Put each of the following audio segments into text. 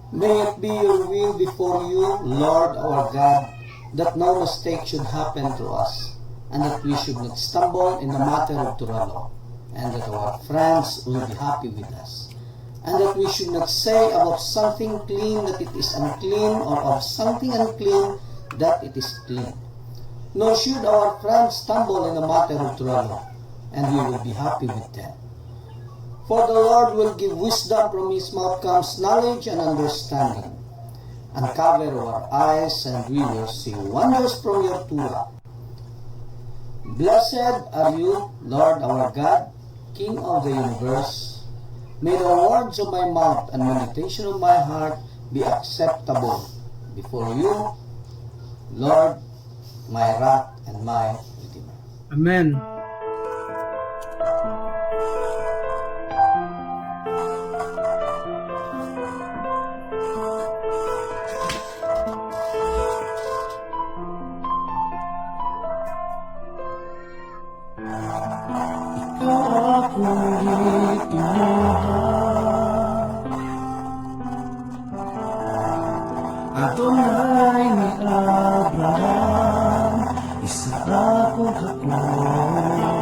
May it be your will before you, Lord our God, that no mistake should happen to us, and that we should not stumble in the matter of Turalo, and that our friends will be happy with us, and that we should not say about something clean that it is unclean, or of something unclean that it is clean. Nor should our friends stumble in the matter of Turalo, and we will be happy with them. For the Lord will give wisdom, from his mouth comes knowledge and understanding. Uncover our eyes, and we will see wonders from your Torah. Blessed are you, Lord our God, King of the universe. May the words of my mouth and meditation of my heart be acceptable before you, Lord, my rock and my Redeemer. Amen. Adonai ni Abraham, isa akong hakot.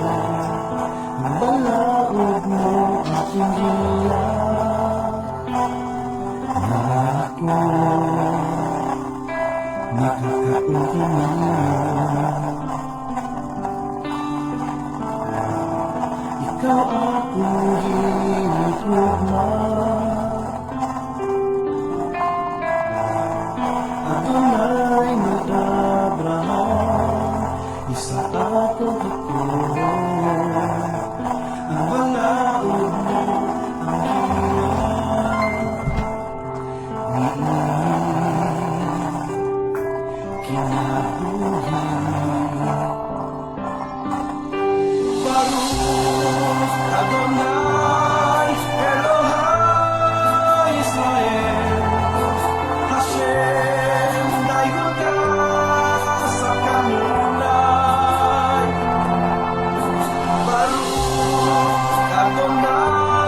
Balaod mo aking hilang, na ako nakakauntunan. Ikaw akong ginitugma. Adonai ni Abraham, isa akong hakot. Ang balaod mo ang hilang, kinabuhi. Baruch Adonai Elohai Israel, Hashem dayon ka sa kanunay. Baruch Adonai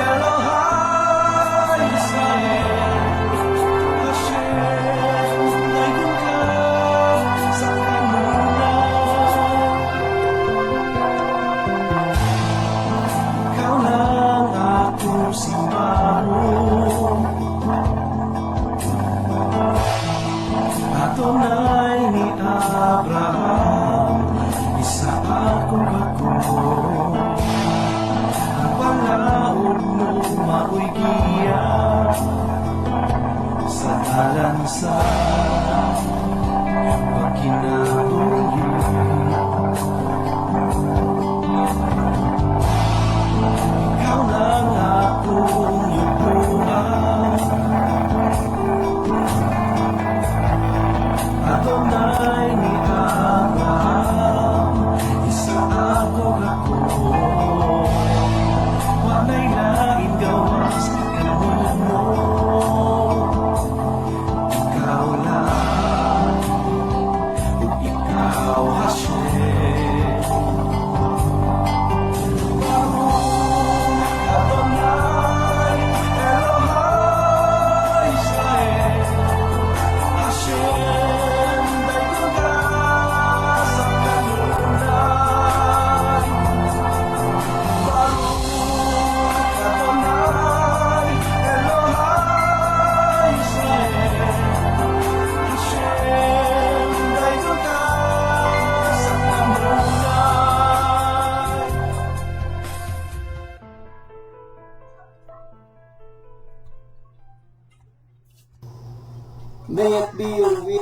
Elohai Israel, Hashem dayon ka sa kanunay. Ikaw lang akong simbahan, Adonai ni Abraham, isa akong hakot. Ang balaod mo mao'y giya sa dalan sa pagkinabuhi. Ikaw lang akong yutuan, Adonai ni Abraham, isa akong hakot. Walay lain gawas kanunod mo, ikaw lang, ug ikaw Hashem. Baruch Adonai Elohai Israel, Hashem dayon ka sa kanunay. Baruch Adonai Elohai Israel, Hashem dayon ka sa kanunay. May it be your will.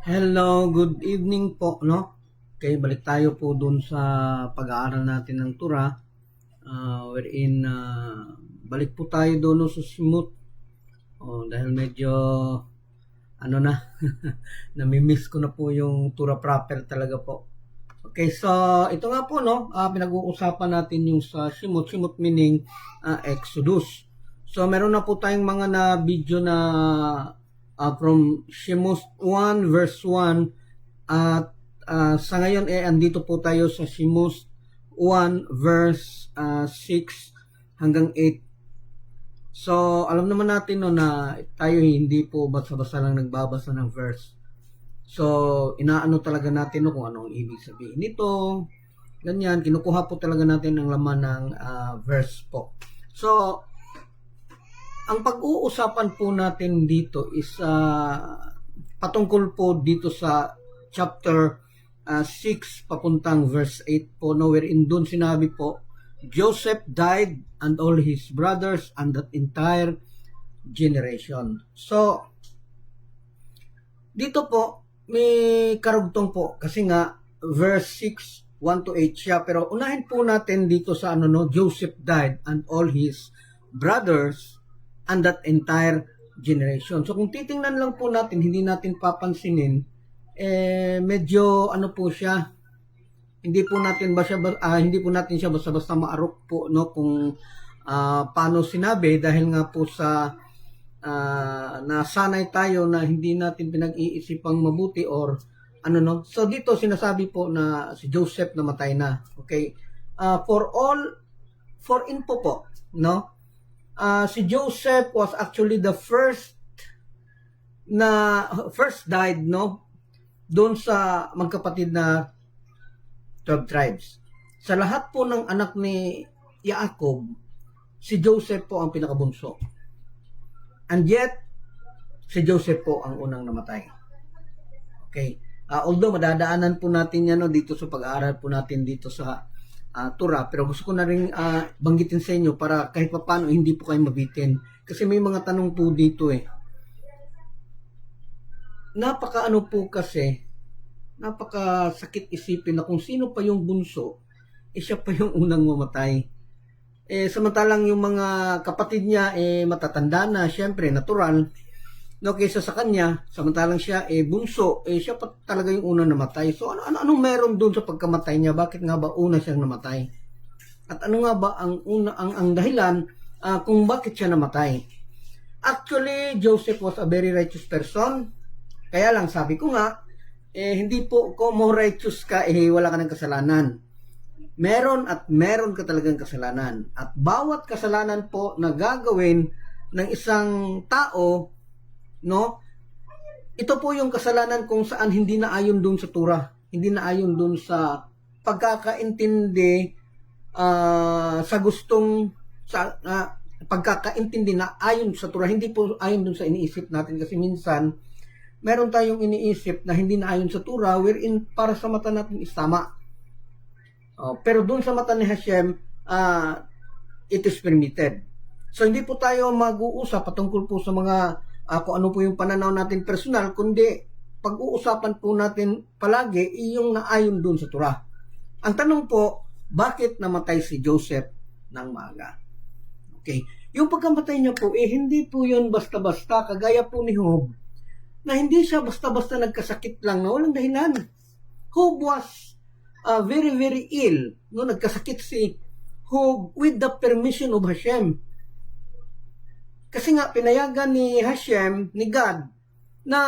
Hello, good evening po, no? Okay, balik tayo po dun sa pag-aaral natin ng Torah, wherein balik po tayo doon sa Shemot. Dahil medyo ano na, namimiss ko na po yung Torah proper talaga po. Okay, so ito nga po, no, pinag-uusapan natin yung sa Shemot. Shemot meaning Exodus. So meron na po tayong mga na video na from Shemot 1 verse 1 at sa ngayon andito po tayo sa Shemot 1 verse 6 hanggang 8. So, alam naman natin no, na tayo hindi po basta-basta lang nagbabasa ng verse. So, inaano talaga natin no, kung anong ibig sabihin nito. Ganyan, kinukuha po talaga natin ang laman ng verse po. So, ang pag-uusapan po natin dito is patungkol po dito sa chapter 6 papuntang verse 8 po, no, wherein doon sinabi po, Joseph died and all his brothers and that entire generation. So, dito po, may karugtong po kasi nga verse 6, 1 to 8 siya. Pero unahin po natin dito sa ano no, Joseph died and all his brothers and that entire generation. So kung titingnan lang po natin, hindi natin papansinin, medyo ano po siya, hindi po natin siya basta-basta maarok po no kung paano sinabi, dahil nga po sa nasanay tayo na hindi natin pinag-iisipang mabuti or ano no. So dito sinasabi po na si Joseph namatay na. Okay? For info po, no? Si Joseph was actually the first died no doon sa magkapatid na 12 tribes. Sa lahat po ng anak ni Jacob, si Joseph po ang pinakabunso. And yet, si Joseph po ang unang namatay. Okay. Although madadaanan po natin yan no, dito sa pag-aaral po natin dito sa Torah, pero gusto ko na rin banggitin sa inyo para kahit pa paano hindi po kayo mabitin. Kasi may mga tanong po dito napakasakit isipin na kung sino pa yung bunso, siya pa yung unang mamatay. Samantalang yung mga kapatid niya matatanda na, syempre natural, no, kaysa sa kanya, samantalang siya bunso, siya pa talaga yung unang namatay. So anong meron doon sa pagkamatay niya? Bakit nga ba una siyang namatay? At ano nga ba ang dahilan kung bakit siya namatay? Actually, Joseph was a very righteous person. Kaya lang sabi ko nga, hindi po kung more righteous ka, wala ka ng kasalanan. Meron ka talagang kasalanan. At bawat kasalanan po na gagawin ng isang tao, no, ito po yung kasalanan kung saan hindi na ayon dun sa Torah, hindi na ayon dun sa pagkakaintindi, pagkakaintindi na ayon sa Torah, hindi po ayon dun sa iniisip natin. Kasi minsan meron tayong iniisip na hindi na ayon sa Torah, wherein para sa mata natin is tama. Pero dun sa mata ni Hashem, it is permitted. So hindi po tayo mag-uusap patungkol po sa mga kung ano po yung pananaw natin personal, kundi pag-uusapan po natin palagi yung naayon dun sa Torah. Ang tanong po, bakit namatay si Joseph ng maaga? Okay. Yung pagkamatay niya po, hindi po yun basta-basta, kagaya po ni Job, na hindi siya basta-basta nagkasakit lang na walang dahilan. Job was very, very ill. No, nagkasakit si Job with the permission of Hashem. Kasi nga, pinayagan ni Hashem, ni God, na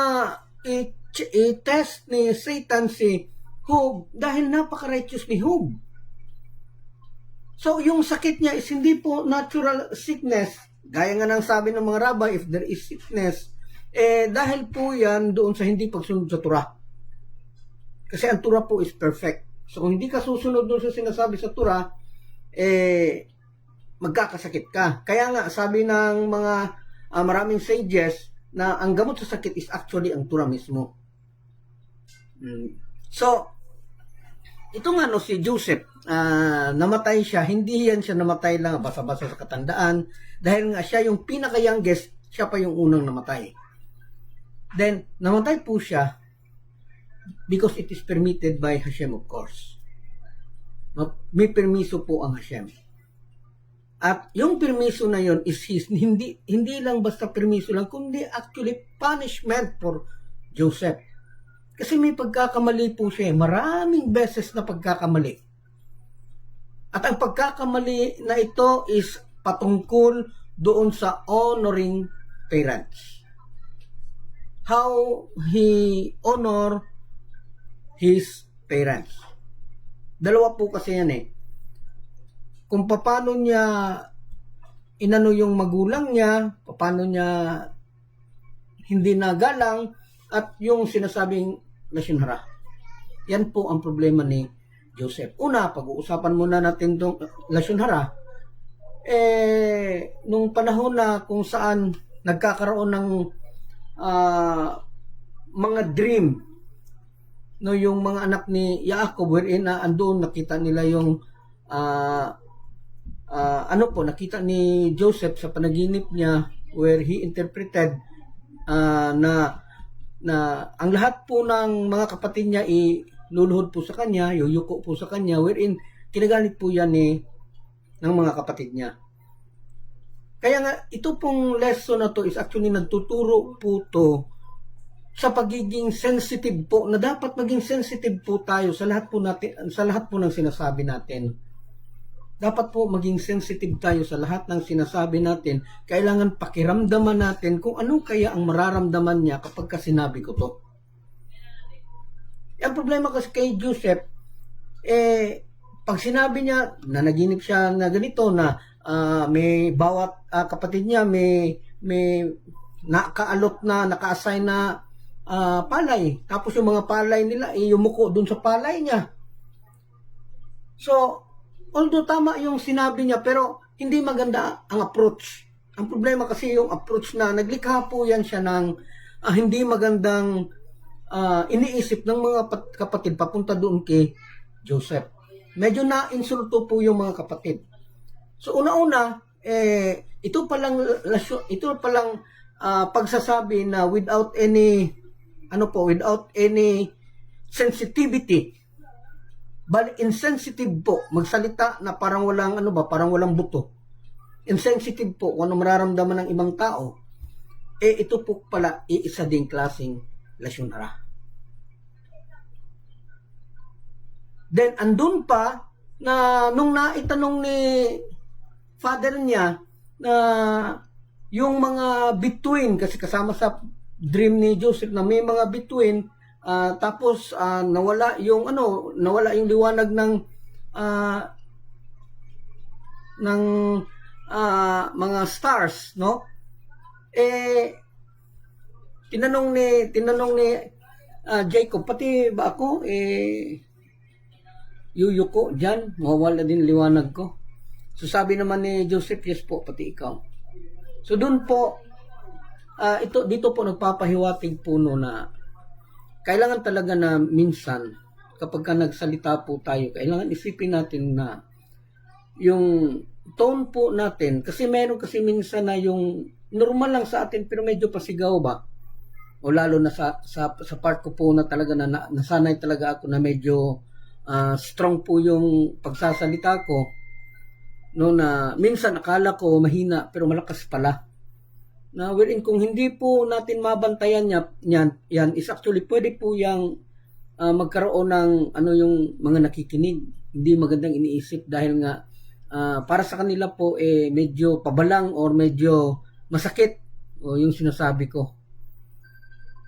i-test ni Satan si Job dahil napaka-righteous ni Job. So, yung sakit niya is hindi po natural sickness. Gaya nga ng sabi ng mga rabbi, if there is sickness, dahil po yan doon sa hindi pagsunod sa Torah. Kasi ang Torah po is perfect. So, kung hindi ka susunod doon sa sinasabi sa Torah, magkakasakit ka. Kaya nga, sabi ng mga maraming sages na ang gamot sa sakit is actually ang Torah mismo. So, ito nga no, si Joseph, namatay siya, hindi yan siya namatay lang basa-basa sa katandaan, dahil nga siya yung pinaka-youngest, siya pa yung unang namatay. Then, namatay po siya because it is permitted by Hashem, of course. May permiso po ang Hashem. At yung permiso na yon is hindi lang basta permiso lang, kundi actually punishment for Joseph. Kasi may pagkakamali po siya, maraming beses na pagkakamali. At ang pagkakamali na ito is patungkol doon sa honoring parents. How he honor his parents. Dalawa po kasi yan Kung paano niya inano yung magulang niya, paano niya hindi nagalang, at yung sinasabing lasyonhara. Yan po ang problema ni Joseph. Una, pag-uusapan muna natin itong lasyonhara. Nung panahon na kung saan nagkakaroon ng mga dream, no, yung mga anak ni Jacob, wherein andun nakita nila yung nakita ni Joseph sa panaginip niya, where he interpreted na ang lahat po ng mga kapatid niya luluhod po sa kanya, yuyuko po sa kanya, wherein kinagalit po yan ng mga kapatid niya. Kaya nga, ito pong lesson na to is actually nagtuturo po to sa pagiging sensitive po, na dapat maging sensitive po tayo sa lahat po ng sinasabi natin. Dapat po maging sensitive tayo sa lahat ng sinasabi natin. Kailangan pakiramdaman natin kung ano kaya ang mararamdaman niya kapag sinabi ko to. Ang problema kasi kay Joseph, pag sinabi niya, nanaginip siya na ganito, na may bawat kapatid niya may nakaalot na, naka-assign na palay. Tapos yung mga palay nila, yumuko dun sa palay niya. So, although tama yung sinabi niya, pero hindi maganda ang approach. Ang problema kasi yung approach na naglikha po yan siya ng hindi magandang iniisip ng mga kapatid papunta doon kay Joseph. Medyo na-insulto po yung mga kapatid. So una-una, ito palang pagsasabi na without any sensitivity, bali insensitive po, magsalita na parang walang buto. Insensitive po kung ano mararamdaman ng ibang tao. Ito po pala isa ding klaseng lasyonhara. Then andun pa na nung naitanong ni father niya na yung mga bituin, kasi kasama sa dream ni Joseph na may mga bituin, tapos nawala yung liwanag ng mga stars, no? Tinanong ni Jacob, pati ba ako yuyuko diyan, mawawala din liwanag ko. So sabi naman ni Joseph, yes po, pati ikaw. So doon po dito po nagpapahiwatig po na kailangan talaga na minsan kapag ka nagsalita po tayo, kailangan isipin natin na yung tone po natin, kasi meron kasi minsan na yung normal lang sa atin pero medyo pasigaw ba, o lalo na sa part ko po na talaga na nasanay talaga ako na medyo strong po yung pagsasalita ko, no, na minsan akala ko mahina pero malakas pala, na wherein kung hindi po natin mabantayan yan is actually pwede po yung magkaroon ng yung mga nakikinig hindi magandang iniisip, dahil nga para sa kanila po medyo pabalang or medyo masakit yung sinasabi ko.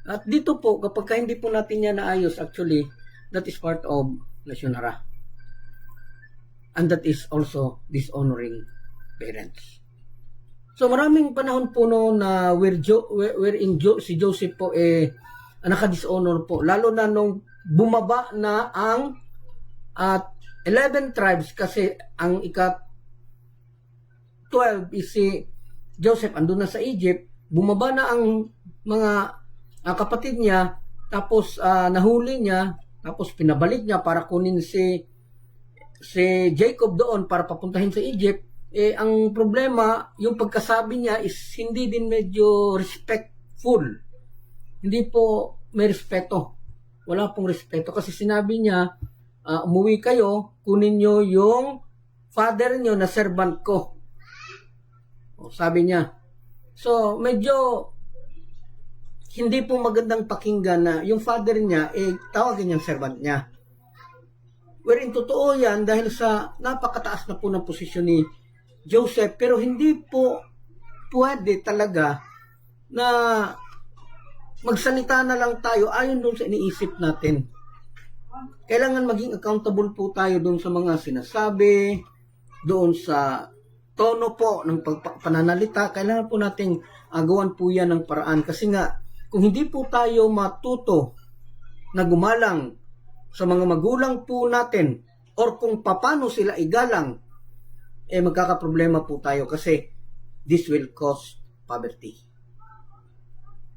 At dito po kapag hindi po natin yan naayos, actually that is part of lasyonhara, and that is also dishonoring parents. So maraming panahon po noon na si Joseph po naka-dishonor po, lalo na nung bumaba na ang 11 tribes, kasi ang ika-12 is si Joseph andun na sa Egypt, bumaba na ang mga kapatid niya, tapos nahuli niya, tapos pinabalik niya para kunin si Jacob doon para papuntahin sa Egypt. Ang problema, yung pagkasabi niya is hindi din medyo respectful. Hindi po may respeto. Wala pong respeto kasi sinabi niya, umuwi kayo, kunin niyo yung father niyo na servant ko. Sabi niya. So, medyo hindi po magandang pakinggan na yung father niya, tawagin niyang servant niya. Wherein totoo yan dahil sa napakataas na po ng posisyon ni Joseph, pero hindi po pwede talaga na magsalita na lang tayo ayon doon sa iniisip natin. Kailangan maging accountable po tayo doon sa mga sinasabi, doon sa tono po ng pananalita, kailangan po nating agawan po yan ng paraan. Kasi nga, kung hindi po tayo matuto na gumalang sa mga magulang po natin, or kung paano sila igalang, magkakaproblema po tayo kasi this will cause poverty.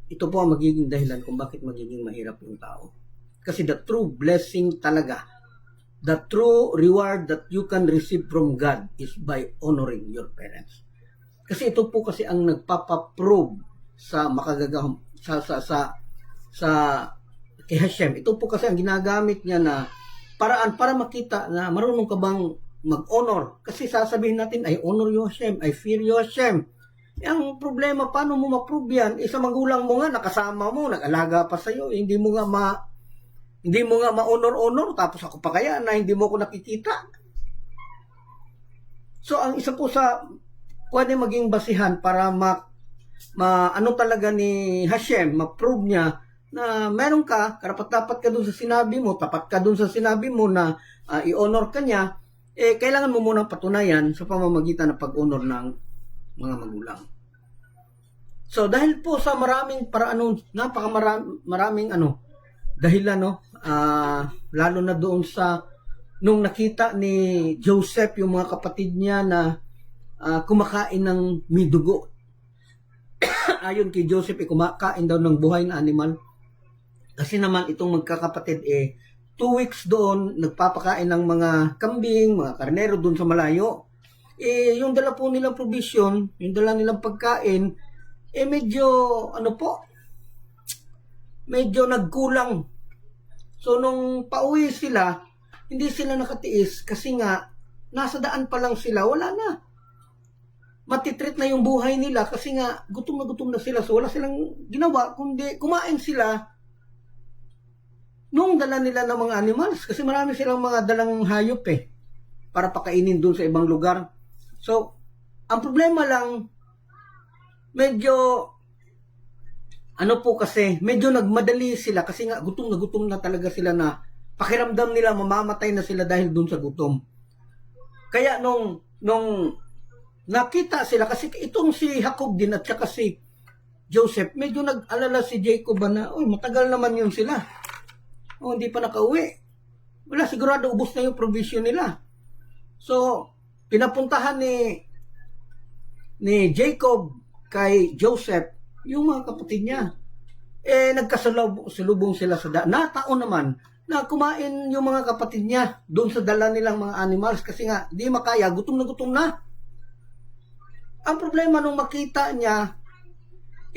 Ito po ang magiging dahilan kung bakit magiging mahirap yung tao. Kasi the true blessing talaga, the true reward that you can receive from God is by honoring your parents. Kasi ito po kasi ang nagpapaprove sa makagagahom sa kay Hashem. Ito po kasi ang ginagamit niya na paraan para makita na marunong ka bang mag-honor. Kasi sasabihin natin, I honor you Hashem, I fear you Hashem. Ang problema, paano mo ma-prove yan? Isa magulang mo nga, nakasama mo, nag-alaga pa sa'yo, hindi mo nga ma-honor-honor, tapos ako pa kaya na hindi mo ako nakikita. So, ang isa po sa pwede maging basihan para ano talaga ni Hashem, ma-prove niya na meron ka, karapat-dapat ka dun sa sinabi mo, tapat ka dun sa sinabi mo na i-honor ka niya, kailangan mo munang patunayan sa pamamagitan ng pag-honor ng mga magulang. So, dahil po sa maraming napakamaraming dahilan, lalo na doon sa nung nakita ni Joseph yung mga kapatid niya na kumakain ng may dugo. Ayon kay Joseph, kumakain daw ng buhay na animal. Kasi naman itong magkakapatid 2 weeks doon nagpapakain ng mga kambing, mga karnero doon sa malayo. Yung dala po nilang provision, yung dala nilang pagkain, medyo nagkulang. So nung pauwi sila, hindi sila nakatiis kasi nga nasa daan pa lang sila, wala na. Matitreat na yung buhay nila kasi nga gutom na sila. So wala silang ginawa kundi kumain sila nung dala nila ng mga animals. Kasi marami silang mga dalang hayop para pakainin doon sa ibang lugar. So, ang problema lang, medyo nagmadali sila kasi nga gutom na talaga sila na pakiramdam nila mamamatay na sila dahil doon sa gutom. Kaya nung nakita sila, kasi itong si Jacob din at saka si Joseph, medyo nag-alala si Jacob na, matagal naman yun sila. Hindi pa nakauwi. Wala, sigurado ubos na yung provision nila. So, pinapuntahan ni Jacob kay Joseph yung mga kapatid niya. Nagkasalubong sila sa daan. Nataon naman na kumain yung mga kapatid niya doon sa dala nilang mga animals kasi nga di makaya, gutom na. Ang problema nung makita niya,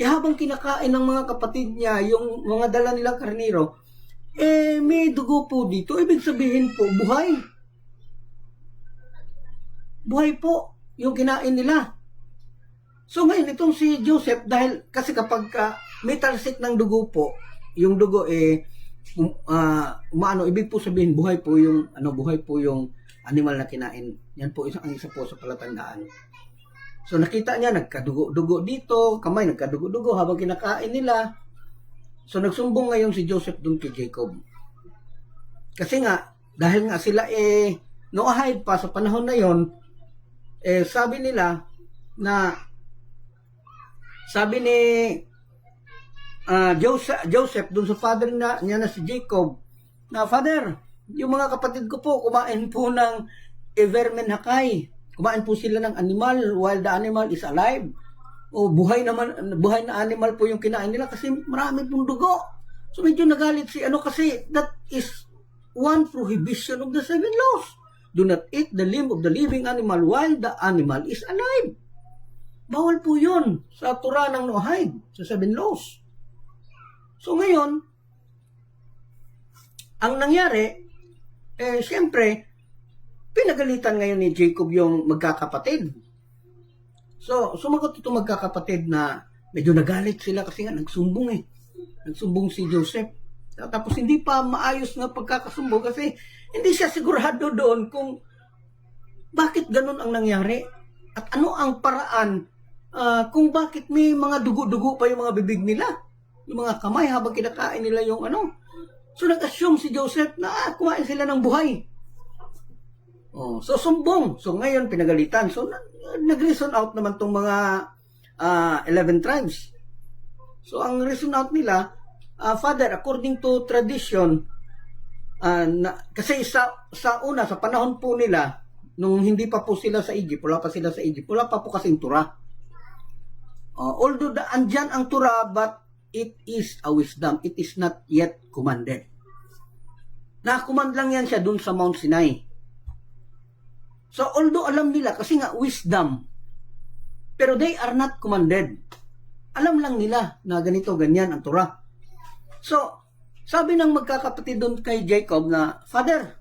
habang kinakain ng mga kapatid niya yung mga dala nilang karnero, may dugo po dito. Ibig sabihin po, buhay. Buhay po yung kinain nila. So ngayon, itong si Joseph, dahil kasi kapag may talsik ng dugo po, yung dugo ibig po sabihin, buhay po yung animal na kinain. Yan po, ang isa po sa palatandaan. So nakita niya, nagkadugo-dugo dito, kamay nagkadugo-dugo habang kinakain nila. So nagsumbong ngayon si Joseph dun kay Jacob. Kasi nga, dahil nga sila noahide pa sa panahon na yon, sabi ni Joseph dun sa father niya na si Jacob, na Father, yung mga kapatid ko po kumain po ng vermin hakay. Kumain po sila ng animal while the animal is alive. Buhay na animal po yung kinain nila kasi marami pong dugo. So medyo nagalit kasi that is one prohibition of the 7 laws. Do not eat the limb of the living animal while the animal is alive. Bawal po yun sa Torah ng Noahide, sa 7 laws. So ngayon, ang nangyari, siyempre, pinagalitan ngayon ni Jacob yung magkakapatid. So, sumagot itong magkakapatid na medyo nagalit sila kasi nga nagsumbong Nagsumbong si Joseph. Tapos hindi pa maayos na pagkakasumbong kasi hindi siya sigurado doon kung bakit ganun ang nangyari. At ano ang paraan kung bakit may mga dugo-dugo pa yung mga bibig nila. Yung mga kamay habang kinakain nila yung So nag-assume si Joseph na kumain sila ng buhay. Oh, so sumbong. So ngayon pinagalitan. So nag-reason out naman tong mga 11 tribes. So ang reason out nila, Father, according to tradition, kasi sa una, sa panahon po nila, nung hindi pa po sila sa Egypt, wala pa sila sa Egypt, wala pa po kasing Torah. Although andyan ang Torah, but it is a wisdom. It is not yet commanded. Na-command lang yan siya dun sa Mount Sinai. So although alam nila, kasi nga wisdom, pero they are not commanded. Alam lang nila na ganito, ganyan ang Torah. So, sabi ng magkakapatid doon kay Jacob na, Father,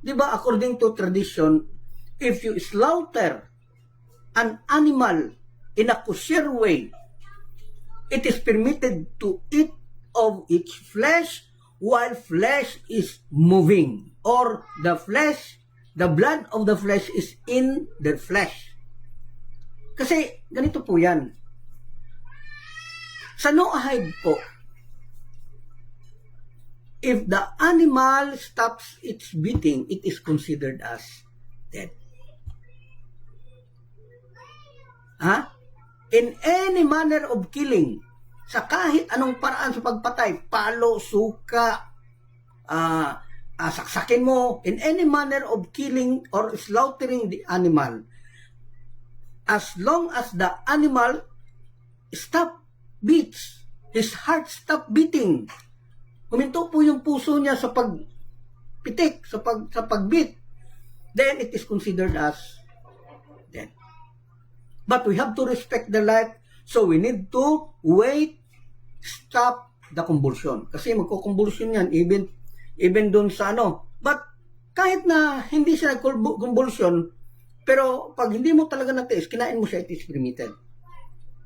di ba according to tradition, if you slaughter an animal in a kosher way, it is permitted to eat of its flesh while flesh is moving, or the blood of the flesh is in the flesh. Kasi ganito po yan. Sa Noahide po, if the animal stops its beating, it is considered as dead. In any manner of killing, sa kahit anong paraan sa pagpatay, palo, suka, saksakin mo, in any manner of killing or slaughtering the animal, as long as the animal beats, his heart stop beating, huminto po yung puso niya sa pagpitik, sa pagbeat, then it is considered as dead. But we have to respect the life, so we need to stop the convulsion. Kasi magkukonvulsion yan, even dun sa But kahit na hindi siya nag-convulsion, pero pag hindi mo talaga natiis, kinain mo siya, it is permitted.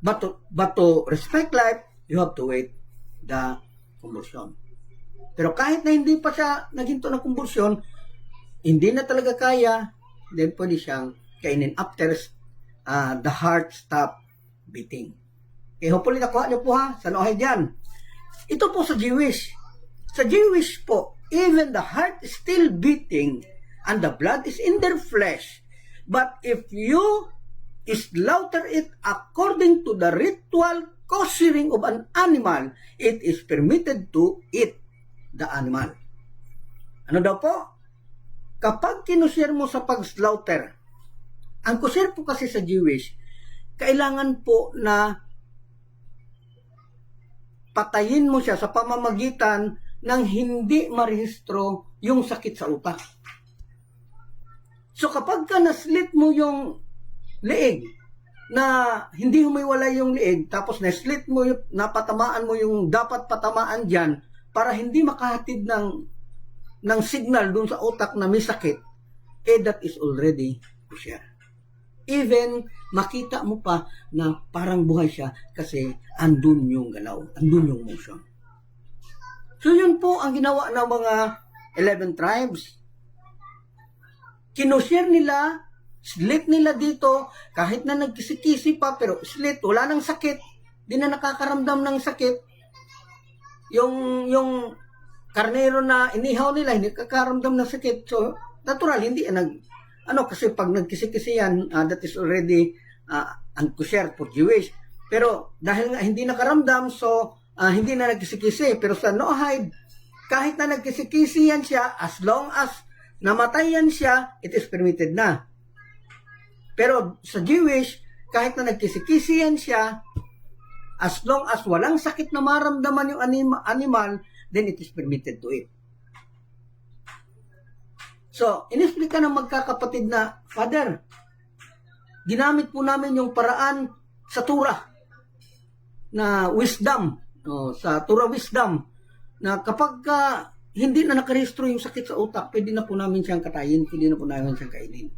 But to respect life, you have to wait the convulsion. Pero kahit na hindi pa siya naghinto ng convulsion, hindi na talaga kaya, then pwede siyang kainin after the heart stop beating. Okay, hopefully nakuha niyo po sa Noahide yan. Ito po sa Jewish. Sa Jewish po, even the heart is still beating and the blood is in their flesh. But if you slaughter it according to the ritual koshering of an animal, it is permitted to eat the animal. Ano daw po? Kapag kinusir mo sa pag-slaughter, ang kusir po kasi sa Jewish, kailangan po na patayin mo siya sa pamamagitan ng hindi marehistro yung sakit sa utak. So kapag ka naslit mo yung leeg, na hindi humiwalay yung leeg, tapos naslit mo, napatamaan mo yung dapat patamaan dyan, para hindi makahatid ng signal dun sa utak na may sakit, that is already kosher. Even makita mo pa na parang buhay siya kasi andun yung galaw, andun yung motion. So yun po ang ginawa ng mga 11 tribes. Kinushare nila, slit nila dito, kahit na nagkisi-kisi pa, pero slit, wala nang sakit, di na nakakaramdam ng sakit. Yung karnero na inihaw nila, hindi kakaramdam ng sakit. So, natural, hindi kasi pag nagkisi-kisi yan, that is already unkosher for Jewish. Pero dahil nga hindi nakaramdam, so hindi na nagkisi-kisi. Pero sa Noahide, kahit na nagkisi-kisi yan siya, as long as namatay yan siya, it is permitted na. Pero sa Jewish, kahit na nagkisi-kisi yan siya, as long as walang sakit na maramdaman yung animal, then it is permitted to eat. So, inisplika ng magkakapatid na, Father, ginamit po namin yung paraan sa Torah na wisdom, sa Torah wisdom, na kapag hindi na nakarehistro yung sakit sa utak, pwede na po namin siyang katayin, pwede na po namin siyang kainin.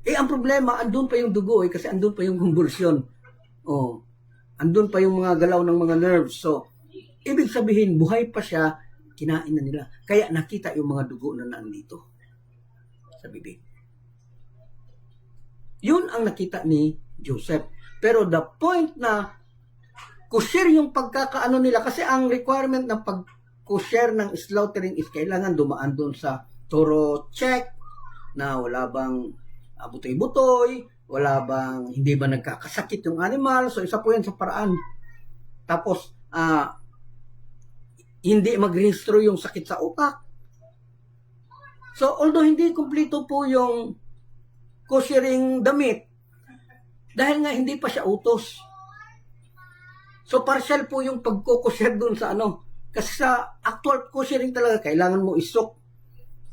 Ang problema, andun pa yung dugo kasi andun pa yung convulsion. Andun pa yung mga galaw ng mga nerves. So, ibig sabihin, buhay pa siya, kinain na nila. Kaya nakita yung mga dugo na nandito sa bibig. Yun ang nakita ni Joseph. Pero the point na kosher yung pagkakaano nila, kasi ang requirement ng pag-kosher ng slaughtering is kailangan dumaan doon sa thorough check na wala bang butoy-butoy, wala bang hindi ba nagkakasakit yung animal. So isa po yan sa paraan. Tapos hindi magrehistro yung sakit sa utak. So although hindi kumpleto po yung kushering damit, dahil nga hindi pa siya utos. So partial po yung pagkukusher dun sa kasi sa actual kushering talaga kailangan mo isok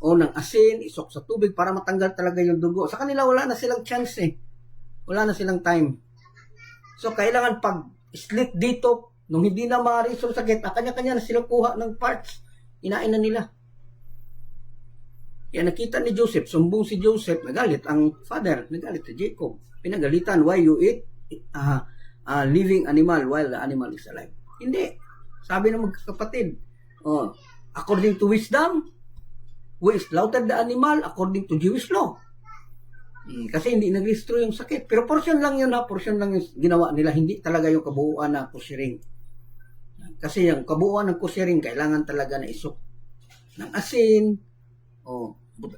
ng asin, isok sa tubig para matanggal talaga yung dugo. Sa kanila wala na silang chance wala na silang time. So kailangan pag slit dito, nung hindi na ma-resolve sakit, kanya-kanya na silang kuha ng parts, inain na nila. Kaya nakita ni Joseph, sumbong si Joseph, nagalit ang father, nagalit si Jacob. Pinagalitan, why you eat living animal while the animal is alive? Hindi. Sabi ng magkakapatid, according to wisdom, we slaughtered the animal according to Jewish law. Kasi hindi nag-restore yung sakit. Pero portion lang yun portion lang yung ginawa nila. Hindi talaga yung kabuuan na kushering. Kasi yung kabuuan ng kushering, kailangan talaga na isok ng asin,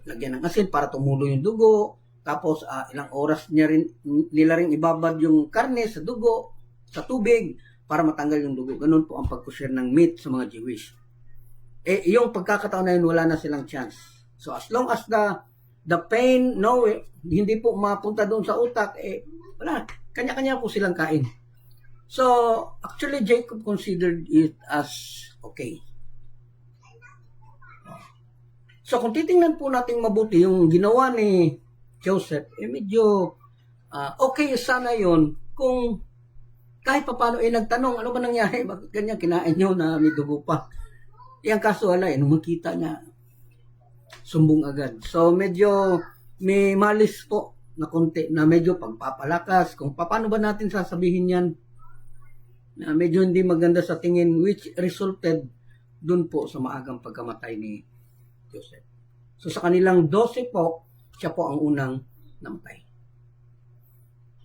lagyan ng asin para tumulo yung dugo. Tapos ilang oras nila rin ibabad yung karne sa dugo, sa tubig, para matanggal yung dugo. Ganun po ang pagkushare ng meat sa mga Jewish. Yung pagkakataon na yun, wala na silang chance. So as long as the pain, hindi po mapunta doon sa utak, wala. Kanya-kanya po silang kain. So, actually, Jacob considered it as okay. So, kung titingnan po natin mabuti, yung ginawa ni Joseph, medyo okay sana yon kung kahit pa paano nagtanong, ano ba nangyari? Bakit ganyan kinain nyo na may dugo pa? Yung kaso wala, nung makita niya, sumbong agad. So, medyo may malis po na konti, na medyo pagpapalakas. Kung paano ba natin sasabihin yan, na medyo hindi maganda sa tingin, which resulted dun po sa maagang pagkamatay ni Joseph. So, sa kanilang 12 po, siya po ang unang namatay.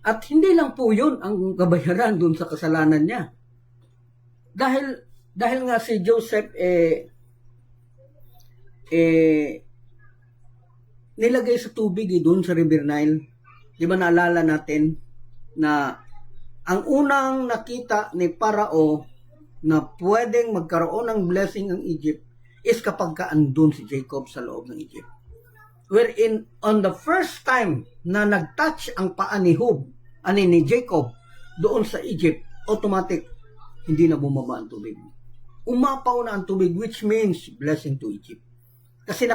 At hindi lang po yun ang kabayaran dun sa kasalanan niya. Dahil nga si Joseph nilagay sa tubig doon sa River Nile. Di ba naalala natin na ang unang nakita ni Parao na pwedeng magkaroon ng blessing ang Egypt is kapag andun si Jacob sa loob ng Egypt. Wherein on the first time na nag-touch ang paa ni Jacob doon sa Egypt, automatic hindi na bumaba ang tubig. Umapaw na ang tubig, which means blessing to Egypt. Kasi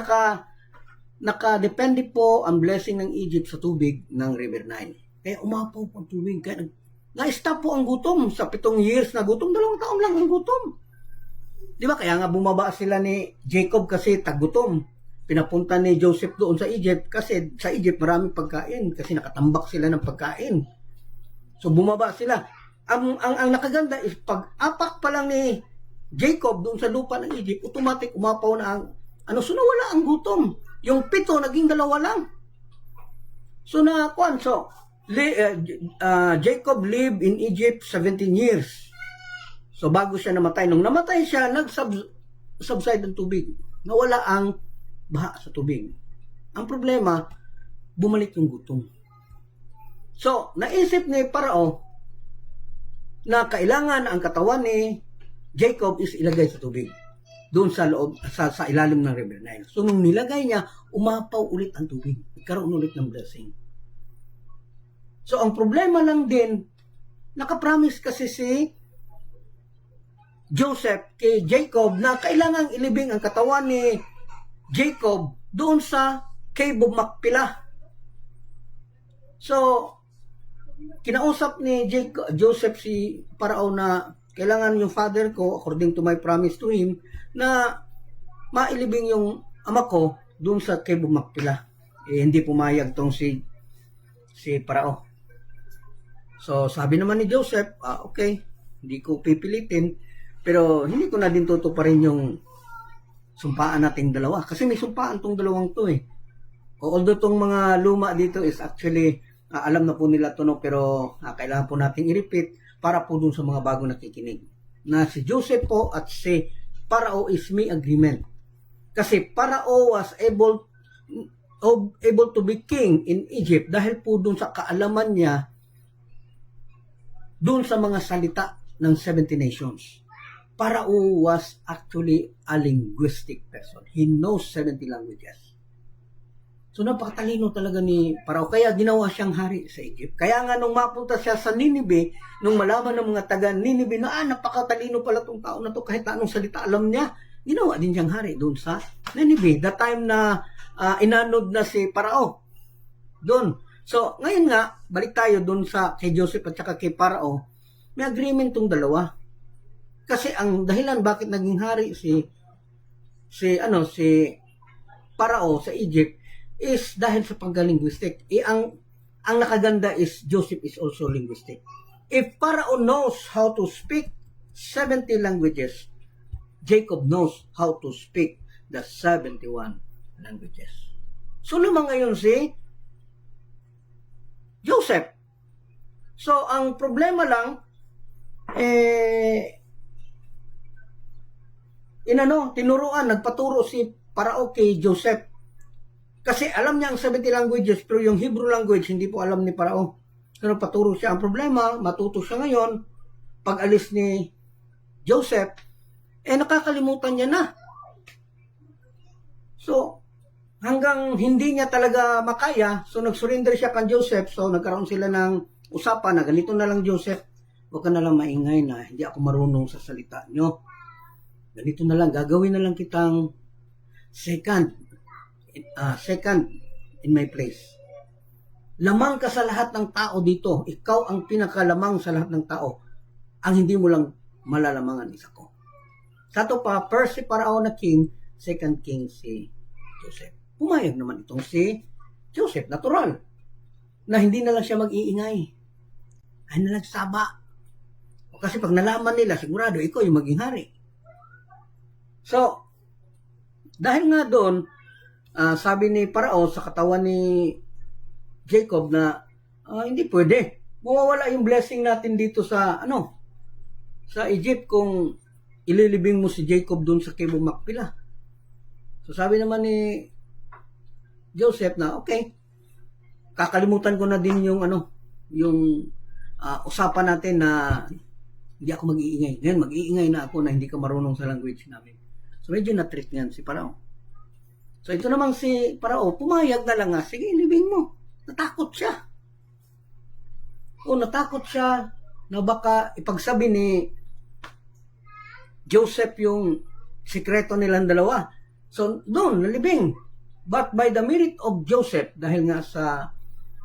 nakadepende po ang blessing ng Egypt sa tubig ng River Nile. Kaya umapaw po ang tubig. Kaya na-stop po ang gutom. Sa 7 years na gutom, 2 taon lang ang gutom. Di ba? Kaya nga bumaba sila ni Jacob kasi tagutom. Pinapunta ni Joseph doon sa Egypt kasi sa Egypt maraming pagkain kasi nakatambak sila ng pagkain. So bumaba sila. Ang nakaganda is pag-apak pa lang ni Jacob doon sa lupa ng Egypt, automatic umapaw na ang nawala ang gutom. Yung 7 naging 2 lang. So Jacob lived in Egypt 17 years. So bago siya namatay, nung namatay siya, nag-subside ang tubig. Nawala ang baha sa tubig. Ang problema, bumalik yung gutom. So, naisip ni Parao na kailangan ang katawan ni Jacob is ilagay sa tubig. Doon sa loob, sa ilalim ng River Nile. So, nung nilagay niya, umapaw ulit ang tubig. Nagkaroon ulit ng blessing. So, ang problema lang din, nakapromise kasi si Joseph kay Jacob na kailangang ilibing ang katawan ni Jacob doon sa Cave of Machpelah. So, kinausap ni Joseph si Parao na kailangan yung father ko, according to my promise to him, na mailibing yung ama ko doon sa Cave of Machpelah. Hindi pumayag tong si Parao. So, sabi naman ni Joseph, okay, hindi ko pipilitin, pero hindi ko na din tutuparin yung sumpaan nating dalawa. Kasi may sumpaan tong dalawang to Although tong mga luma dito is actually, alam na po nila to pero kailangan po nating i-repeat para po dun sa mga bago nakikinig. Na si Joseph po at si Parao is may agreement Kasi Parao was able to be king in Egypt dahil po dun sa kaalaman niya dun sa mga salita ng 70 nations. Parao was actually a linguistic person. He knows 70 languages. So napakatalino talaga ni Parao. Kaya ginawa siyang hari sa Egypt. Kaya nga nung mapunta siya sa Ninive, nung malaman ng mga taga Ninive na napakatalino pala tong tao na to, kahit anong salita alam niya, ginawa din siyang hari doon sa Ninive. The time na inanod na si Parao. Doon. So ngayon nga, balik tayo doon sa kay Joseph at saka kay Parao. May agreement tong dalawa. Kasi ang dahilan bakit naging hari si Parao sa Egypt is dahil sa paggalinguistic. Ang nakaganda is Joseph is also linguistic. If Parao knows how to speak 70 languages, Jacob knows how to speak the 71 languages. So naman ngayon si Joseph. So ang problema lang tinuruan, nagpaturo si Parao kay Joseph. Kasi alam niya ang 70 languages, pero yung Hebrew language, hindi po alam ni Parao. So, paturo siya. Ang problema, matuto siya ngayon, pag alis ni Joseph, nakakalimutan niya na. So, hanggang hindi niya talaga makaya, so nag-surrender siya kan Joseph, so nagkaroon sila ng usapan na ganito na lang Joseph, huwag ka na lang maingay na hindi ako marunong sa salita nyo. Ganito na lang, gagawin na lang kitang second in my place. Lamang ka sa lahat ng tao dito. Ikaw ang pinakalamang sa lahat ng tao. Ang hindi mo lang malalamangan is ako. Sa ito pa, first si Parao na king, second king si Joseph. Pumayag naman itong si Joseph, natural. Na hindi na lang siya mag-iingay. Ay na lang saba. O kasi pag nalaman nila, sigurado ikaw yung maging hari. So, dahil nga doon, sabi ni Parao sa katawan ni Jacob na hindi pwede. Mawawala yung blessing natin dito sa sa Egypt kung ililibing mo si Jacob doon sa Cave of Macpelah. So sabi naman ni Joseph na okay, kakalimutan ko na din yung usapan natin na hindi ako mag-iingay. Ngayon mag-iingay na ako na hindi ka marunong sa language namin. So medyo na-trick niyan si Parao. So ito namang si Parao, pumayag na lang nga, sige, ilibing mo. Natakot siya. Natakot siya na baka ipagsabi ni Joseph yung sikreto nilang dalawa. So doon, nalibing. But by the merit of Joseph, dahil nga sa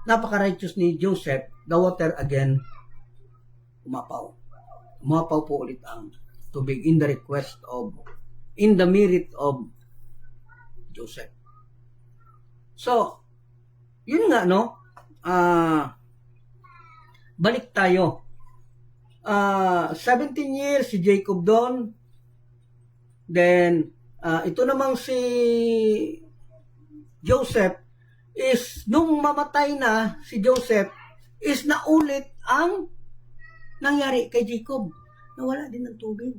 napaka-righteous ni Joseph, the water again umapaw. Umapaw po ulit ang tubig in the merit of Joseph. So, yun nga, balik tayo. 17 years si Jacob doon. Then, ito namang si Joseph is, nung mamatay na si Joseph, is naulit ang nangyari kay Jacob. Nawala din ang tubig.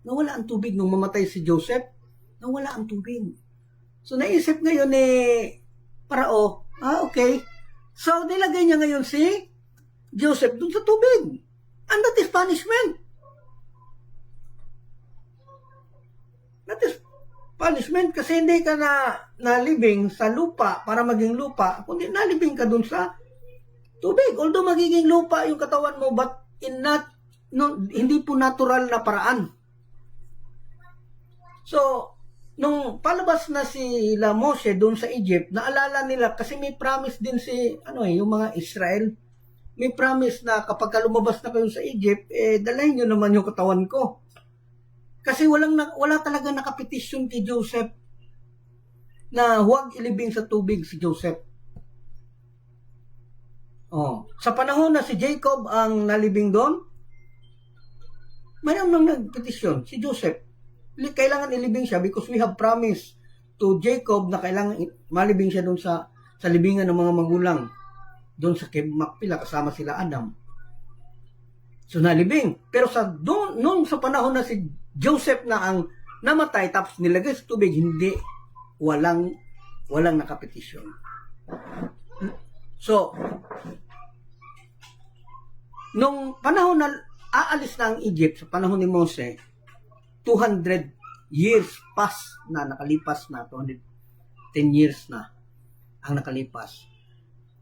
Nawala ang tubig nung mamatay si Joseph. Nawala ang tubig. So, naisip ngayon ni Parao, okay. So, nilagay niya ngayon si Joseph dun sa tubig. And that is punishment. That is punishment kasi hindi ka nalibing sa lupa para maging lupa, kundi nalibing ka dun sa tubig. Although magiging lupa yung katawan mo, but hindi po natural na paraan. So, nung palabas na sila Moshe doon sa Egypt, naalala nila kasi may promise din yung mga Israel. May promise na kapag lumabas na kayo sa Egypt, dalahin nyo naman yung katawan ko. Kasi wala talaga nakapetisyon kay Joseph na huwag ilibing sa tubig si Joseph. Sa panahon na si Jacob ang nalibing doon, mayroon nang nagpetisyon si Joseph. Kailangan ilibing siya because we have promised to Jacob na kailangan malibing siya doon sa libingan ng mga magulang doon sa Cave Macpelah kasama sila Adam. So nalibing. Pero noon sa panahon na si Joseph na ang namatay tapos nilagay sa tubig, hindi, walang nakapetisyon. So, nung panahon na aalis na ang Egypt, sa panahon ni Mose, 200 years nakalipas na, 210 years na ang nakalipas.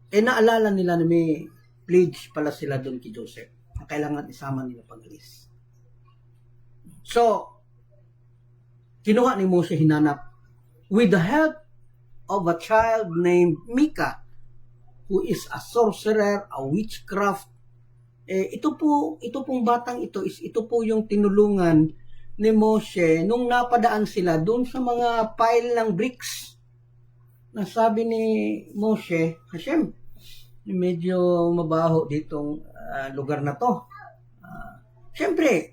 Naalala nila na may pledge pala sila doon kay Joseph na kailangan isama nila pag-alis. So, kinuha ni Mose, hinanap, with the help of a child named Micah, who is a sorcerer, a witchcraft. Ito pong batang ito po yung tinulungan ni Mose nung napadaan sila doon sa mga pile ng bricks. Nasabi ni Mose, Hashem, medyo mabaho ditong lugar na to. Siyempre,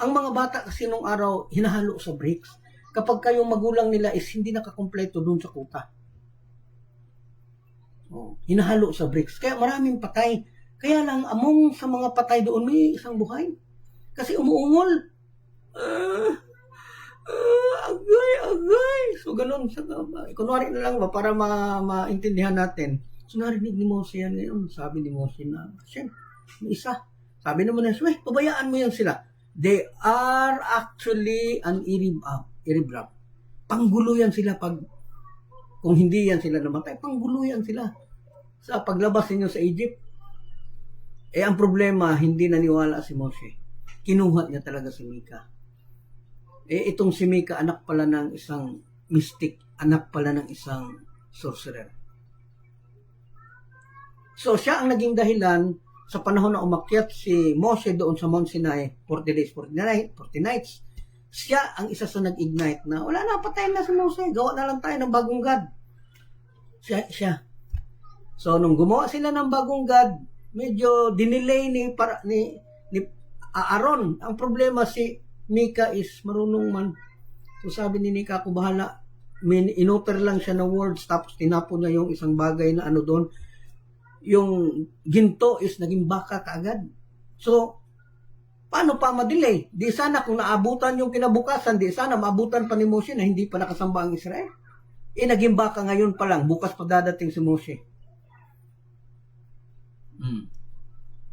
ang mga bata kasi nung araw, hinahalo sa bricks. Kapag kayong magulang nila is hindi nakakompleto doon sa kuta. Hinahalo sa bricks. Kaya maraming patay. Kaya lang, among sa mga patay doon, may isang buhay. Kasi umuungol. Agay. So, ganun. Kunwari na lang ba, para maintindihan natin. So, narinig ni Mose yan ngayon. Sabi ni Mose na, Hashem, may isa. Sabi naman na, pabayaan mo yan sila. They are actually an irib-rab. Panggulo yan sila kung hindi yan sila namatay, panggulo yan sila. Sa paglabas ninyo sa Egypt, ang problema, hindi naniwala si Mose. Kinuha niya talaga si Micah. Itong si Micah, anak pala ng isang mystic, anak pala ng isang sorcerer. So, siya ang naging dahilan sa panahon na umakyat si Mose doon sa Mount Sinai, 40 days, 40 nights, siya ang isa sa nag-ignite na, wala na, patayin na si Mose, gawa na lang tayo ng bagong God. Siya. So, nung gumawa sila ng bagong God, medyo dinelay ni Aaron. Ang problema si Micah is marunong man. So, sabi ni Micah, ako bahala. Inuter lang siya ng words, tapos tinapon niya yung isang bagay na ano doon. Yung ginto is naging baka kaagad. So, paano pa ma-delay? Di sana kung naabutan yung kinabukasan, di sana maabutan pa ni Mose na hindi pa nakasamba ang Israel. Naging baka ngayon pa lang, bukas pa dadating si Mose.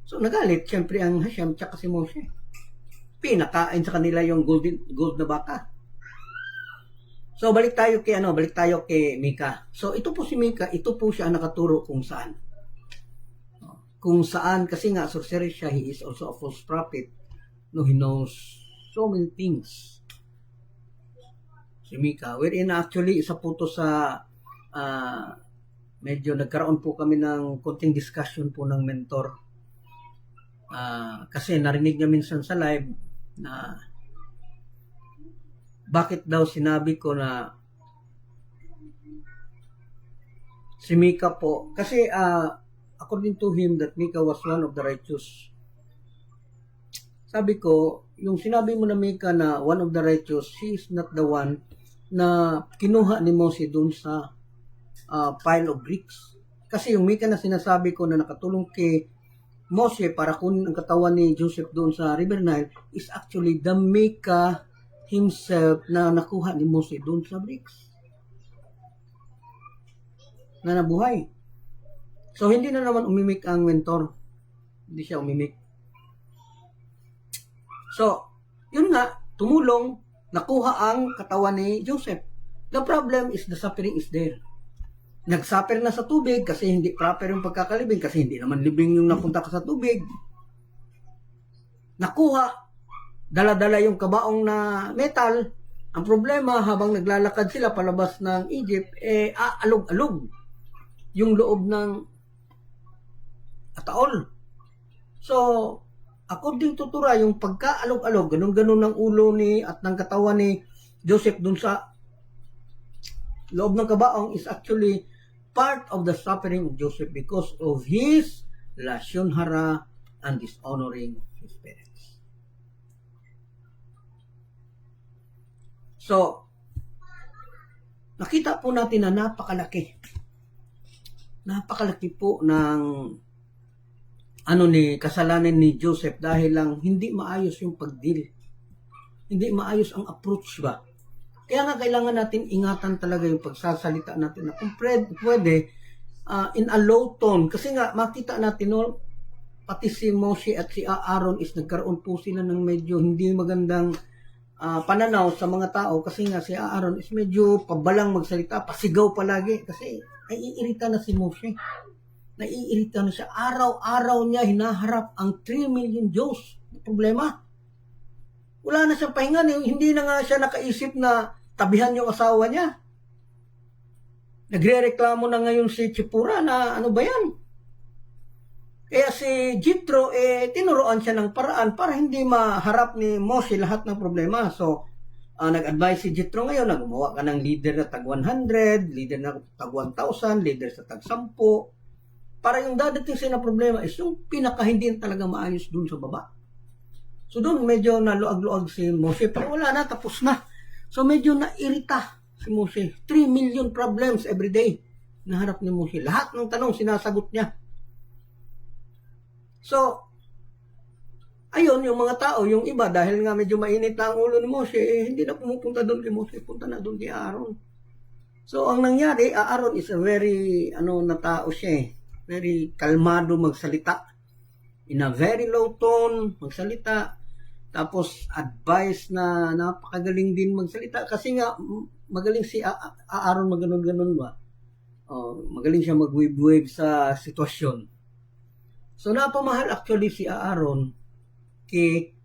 So, nagalit siyempre ang Hashem tsaka si Mose. Pinakain sa kanila yung gold na baka. So, balik tayo kay Micah. So, ito po si Micah, ito po siya ang nakaturo kung saan. Kasi nga, sorcerer siya, he is also a false prophet. No, he knows so many things. Si Micah, wherein actually, isa po to sa, medyo nagkaroon po kami ng konting discussion po ng mentor. Kasi narinig niya minsan sa live na bakit daw sinabi ko na si Micah po, kasi according to him that Micah was one of the righteous. Sabi ko, yung sinabi mo na Micah na one of the righteous, she is not the one na kinuha ni Mose dun sa pile of bricks. Kasi yung Micah na sinasabi ko na nakatulong kay Mose para kunin ang katawan ni Joseph doon sa River Nile is actually the Micah himself na nakuha ni Mose doon sa bricks. Na nabuhay. So, hindi na naman umimik ang mentor. Hindi siya umimik. So, yun nga, tumulong, nakuha ang katawan ni Joseph. The problem is the suffering is there. Nagsuffer na sa tubig kasi hindi proper yung pagkakalibing kasi hindi naman libing yung napunta ka sa tubig. Nakuha, dala-dala yung kabaong na metal. Ang problema, habang naglalakad sila palabas ng Egypt, aalog-alog yung loob ng ataol. So, according to Torah, yung pagkaalog-alog, ganun-ganun ng ulo at ng katawan ni Joseph dun sa loob ng kabaong is actually part of the suffering of Joseph because of his lashon hara and dishonoring his parents. So, nakita po natin na napakalaki po ng kasalanan ni Joseph dahil lang hindi maayos yung pag-deal. hindi maayos ang approach ba. Kaya nga kailangan natin ingatan talaga yung pagsasalita natin na kung pwede in a low tone. Kasi nga makita natin no, pati si Moshe at si Aaron is nagkaroon po sila ng medyo hindi magandang pananaw sa mga tao kasi nga si Aaron is medyo pabalang magsalita, pasigaw palagi kasi naiirita na si Moshe. Naiirita na siya. Araw-araw niya hinaharap ang 3 million Diyos. Problema. Wala na siyang pahinga. Hindi na nga siya nakaisip na tabihan yung asawa niya. Nagre-reklamo na ngayon si Tsipura na ano ba yan? Kaya si Jethro, tinuruan siya ng paraan para hindi maharap ni Moshe lahat ng problema. So, nag-advise si Jethro ngayon na gumawa ka ng leader na tag 100, leader na tag 1,000, leader sa tag 10. Para yung dadating siya na problema is yung pinaka hindi talaga maayos dun sa baba. So doon medyo naluag-luag si Moshe, pero wala na, tapos na. So medyo nairita si Moshe. 3 million problems every day na harap ni Moshe. Lahat ng tanong sinasagot niya. So, ayun, yung mga tao, yung iba, dahil nga medyo mainit na ang ulo ni Moshe, hindi na pumupunta doon kay Moshe, punta na doon kay Aaron. So, ang nangyari, Aaron is a very, na tao siya very kalmado magsalita. In a very low tone, magsalita. Tapos, advice na napakagaling din magsalita. Kasi nga, magaling si Aaron maganon-ganon ba? Magaling siya mag-wave-wave sa sitwasyon. So, napamahal actually si Aaron kay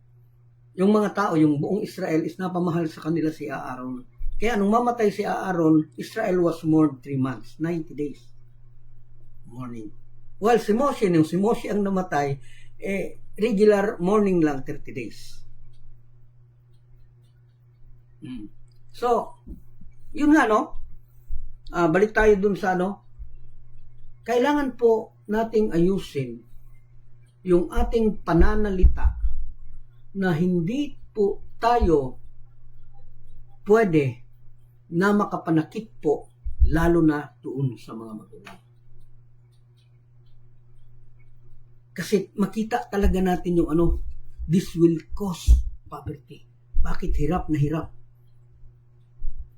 yung mga tao, yung buong Israel is napamahal sa kanila si Aaron. Kaya nung mamatay si Aaron, Israel was mourned 3 months, 90 days. Mourning. Well, si Moshe, nung si Moshe ang namatay, regular mourning lang, 30 days. So, yun nga, no? Balik tayo dun sa, kailangan po nating ayusin yung ating pananalita na hindi po tayo pwede na makapanakit po lalo na doon sa mga magulang. Kasi makita talaga natin yung this will cause poverty. Bakit hirap na hirap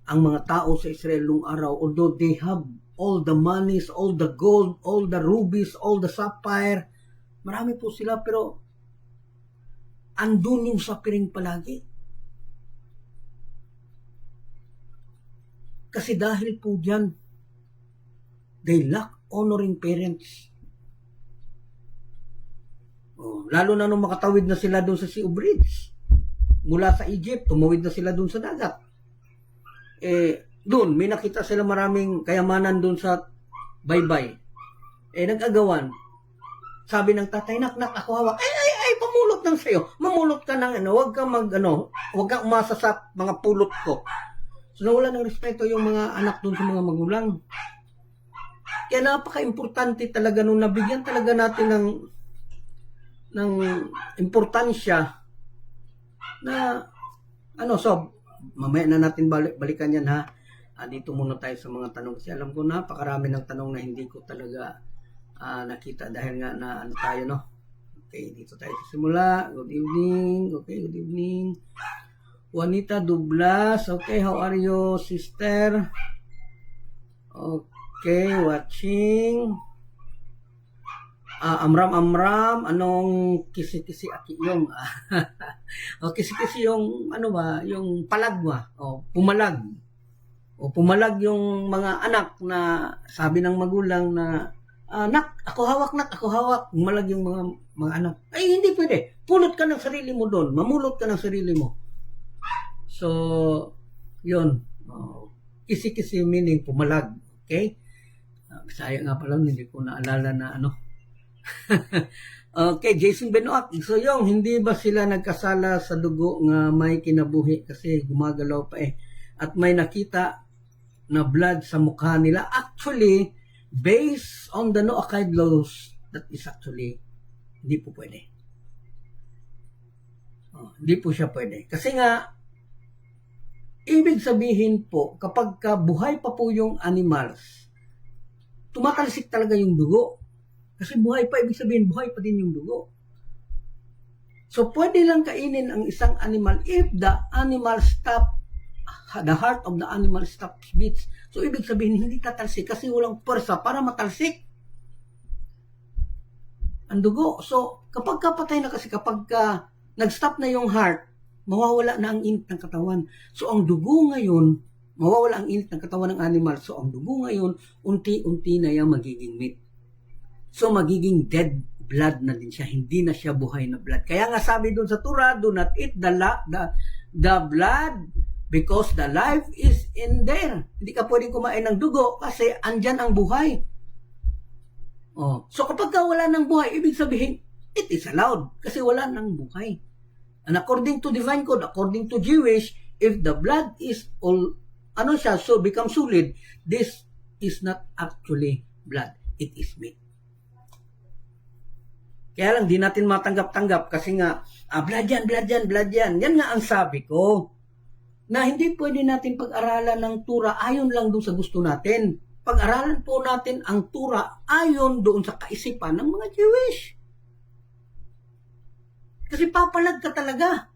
ang mga tao sa Israel nung araw, although they have all the monies, all the gold, all the rubies, all the sapphire, marami po sila, pero andun yung suffering palagi. Kasi dahil po dyan, they lack honoring parents. Lalo na nung makatawid na sila doon sa Sea of Reeds. Mula sa Egypt, tumawid na sila doon sa dagat. Doon, may nakita sila maraming kayamanan doon sa baybay. Nag-agawan. Sabi ng tatay, nak, ako hawak. Ay, pamulot lang sa'yo. Mamulot ka ng huwag kang huwag kang umasa sa mga pulot ko. So, nawala ng respeto yung mga anak doon sa mga magulang. Kaya napaka-importante talaga nung nabigyan talaga natin ng importansya na so mamaya na natin balikan yan ha. Dito muna tayo sa mga tanong kasi alam ko napakarami ng tanong na hindi ko talaga nakita dahil nga na tayo Okay, dito tayo simula. Good evening. Okay, good evening. Juanita Dublas. Okay, how are you, sister? Okay, watching. Amram, anong kisi-kisi aki yung kisi-kisi yung yung palag ba? Pumalag. Pumalag yung mga anak na sabi ng magulang na nak, ako hawak. Pumalag yung mga anak. Ay, hindi pwede. Pulot ka ng sarili mo doon. Mamulot ka ng sarili mo. So, yun. Kisi-kisi meaning pumalag. Okay? Bisaya nga pala, hindi ko naalala na Okay, Jason Benoit. So yung, hindi ba sila nagkasala sa dugo nga may kinabuhi kasi gumagalaw pa at may nakita na blood sa mukha nila? Actually, based on the Noahide laws, that is actually hindi po pwede. Hindi po siya pwede. Kasi nga, ibig sabihin po, kapag buhay pa po yung animals, tumatalsik talaga yung dugo. Kasi buhay pa, ibig sabihin, buhay pa din yung dugo. So, pwede lang kainin ang isang animal if the heart of the animal stops beats. So, ibig sabihin, hindi tatalsik kasi walang pwersa para matalsik ang dugo. So, kapag kapatay na kasi, kapag nag-stop na yung heart, mawawala na ang init ng katawan. So, ang dugo ngayon, mawawala ang init ng katawan ng animal. So, ang dugo ngayon, unti-unti na yung magiging meat. So, magiging dead blood na din siya. Hindi na siya buhay na blood. Kaya nga sabi doon sa Torah, do not eat the blood because the life is in there. Hindi ka pwedeng kumain ng dugo kasi andyan ang buhay. Oh. So kapag wala ng buhay, ibig sabihin, it is allowed kasi wala ng buhay. And according to divine code, according to Jewish, if the blood is all, so become solid, this is not actually blood. It is meat. Kaya lang, di natin matanggap-tanggap kasi nga, blood yan. Yan nga ang sabi ko. Na hindi pwede natin pag-aralan ng Torah ayon lang doon sa gusto natin. Pag-aralan po natin ang Torah ayon doon sa kaisipan ng mga Jewish. Kasi papalag ka talaga.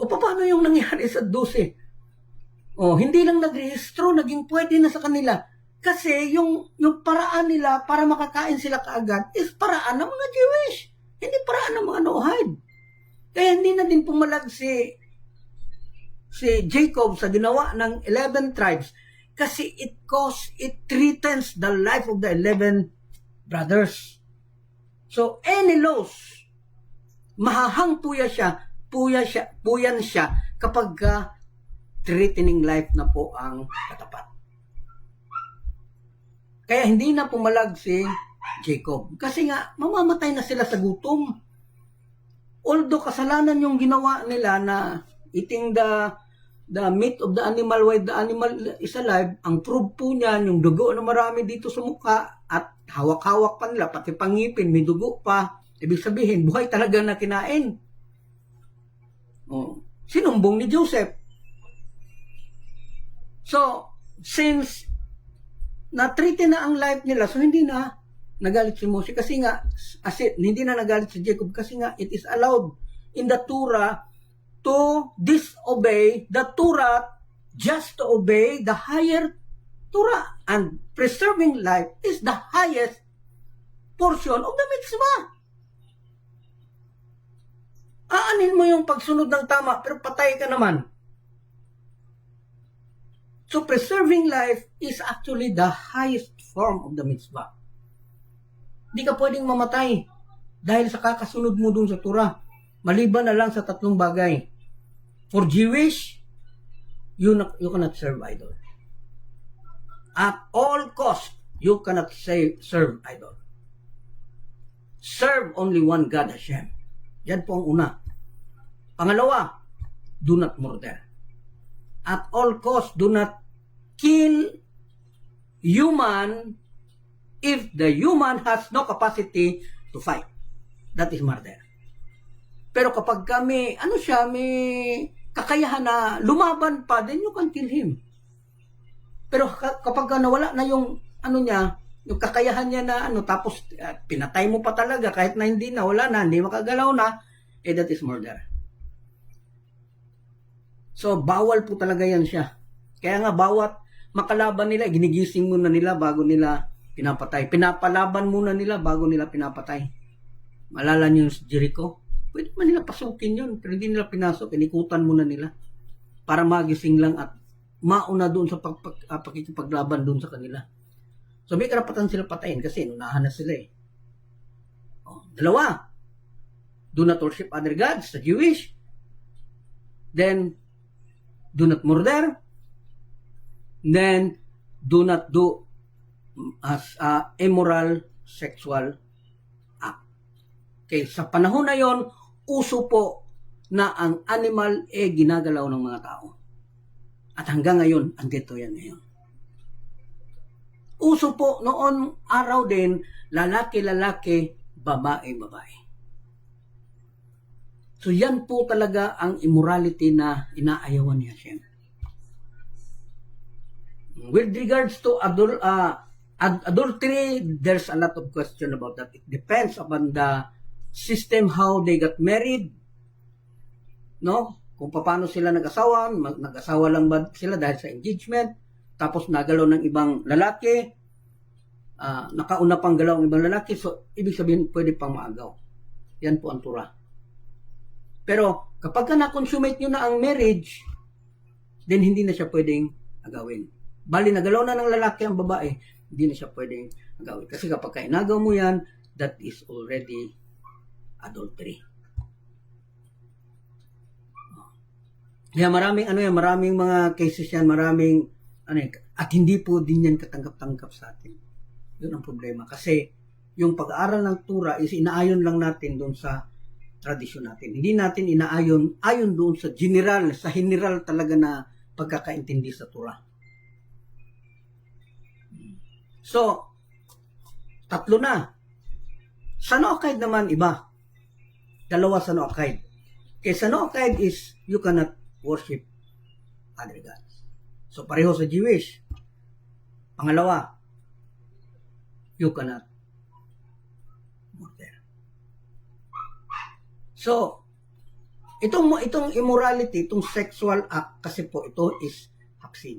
O paano yung nangyari sa 12? O, hindi lang nagrehistro, naging pwede na sa kanila. Kasi yung paraan nila para makakain sila kaagad is paraan ng mga Jewish. Hindi paraan ng mga Noahide. Kaya hindi na din pumalag si Jacob sa ginawa ng 11 tribes kasi it threatens the life of the 11 brothers. So, any loss, mahahang puyan siya kapag threatening life na po ang katapat. Kaya hindi na pumalag si Jacob. Kasi nga, mamamatay na sila sa gutom. Although kasalanan yung ginawa nila na eating the meat of the animal while the animal is alive, ang proof po niyan, yung dugo na marami dito sa mukha at hawak-hawak pa nila, pati pangipin, may dugo pa. Ibig sabihin, buhay talaga na kinain. Oh, sinumbong ni Joseph. So, since na-treated na ang life nila, so hindi na nagalit si Moses kasi nga, hindi na nagalit si Jacob kasi nga it is allowed in the Torah to disobey the Torah just to obey the higher Torah, and preserving life is the highest portion of the mitzvah. Aanin mo yung pagsunod ng tama pero patay ka naman. So preserving life is actually the highest form of the mitzvah. Hindi ka pwedeng mamatay dahil sa kakasunod mo dun sa Torah. Maliban na lang sa 3 bagay. For Jewish, you cannot serve idol. At all cost, you cannot serve idol. Serve only one God, Hashem. Yan po ang una. Pangalawa, do not murder. At all cost, do not kill human if the human has no capacity to fight. That is murder. Pero kapag may kakayahan na lumaban pa, then you can kill him. Pero kapag nawala na yung yung kakayahan niya na tapos pinatay mo pa talaga kahit na hindi na, wala na, hindi makagalaw na, that is murder. So, bawal po talaga yan siya. Kaya nga, bawat makalaban nila, ginigising muna nila bago nila pinapatay. Pinapalaban muna nila bago nila pinapatay. Malala niyo yung Jericho? Pwede man nila pasukin yun, pero hindi nila pinasok, inikutan muna nila para magising lang at mauna doon sa pakikipaglaban doon sa kanila. So may karapatan sila patayin kasi nunahan na sila eh. Dalawa, do not worship other gods, sa Jewish. Then, do not murder. Then, do not do as immoral sexual act. Okay, sa panahon na yon, uso po na ang animal ginagalaw ng mga tao. At hanggang ngayon, andito yan ngayon. Uso po noon araw din, lalaki-lalaki, babae-babae. So yan po talaga ang immorality na inaayawan ni Hashem. With regards to adultery, there's a lot of question about that. It depends upon the system how they got married, no? Kung paano sila nag-asawa, nag-asawa lang ba sila dahil sa engagement, tapos nagalaw ng ibang lalaki, nakauna pang galaw ng ibang lalaki, so ibig sabihin pwede pang maagaw. Yan po ang Torah. Pero kapag ka na-consummate nyo na ang marriage, then hindi na siya pwedeng agawin. Bali, nagalaw na ng lalaki ang babae, hindi na siya pwedeng agawin. Kasi kapag ka inagaw mo yan, that is already adultery. Kaya maraming mga cases yan, at hindi po din yan katanggap-tanggap sa atin. Yun ang problema. Kasi yung pag-aaral ng Torah is inaayon lang natin doon sa tradisyon natin. Hindi natin ayon doon sa general talaga na pagkakaintindi sa Torah. So, 3 na. Sa Noachide naman iba. 2 sa Noachide. Kaya sa Noachide is you cannot worship other gods. So, pareho sa Jewish. Pangalawa, you cannot murder. So, itong immorality, itong sexual act, kasi po ito is haksin.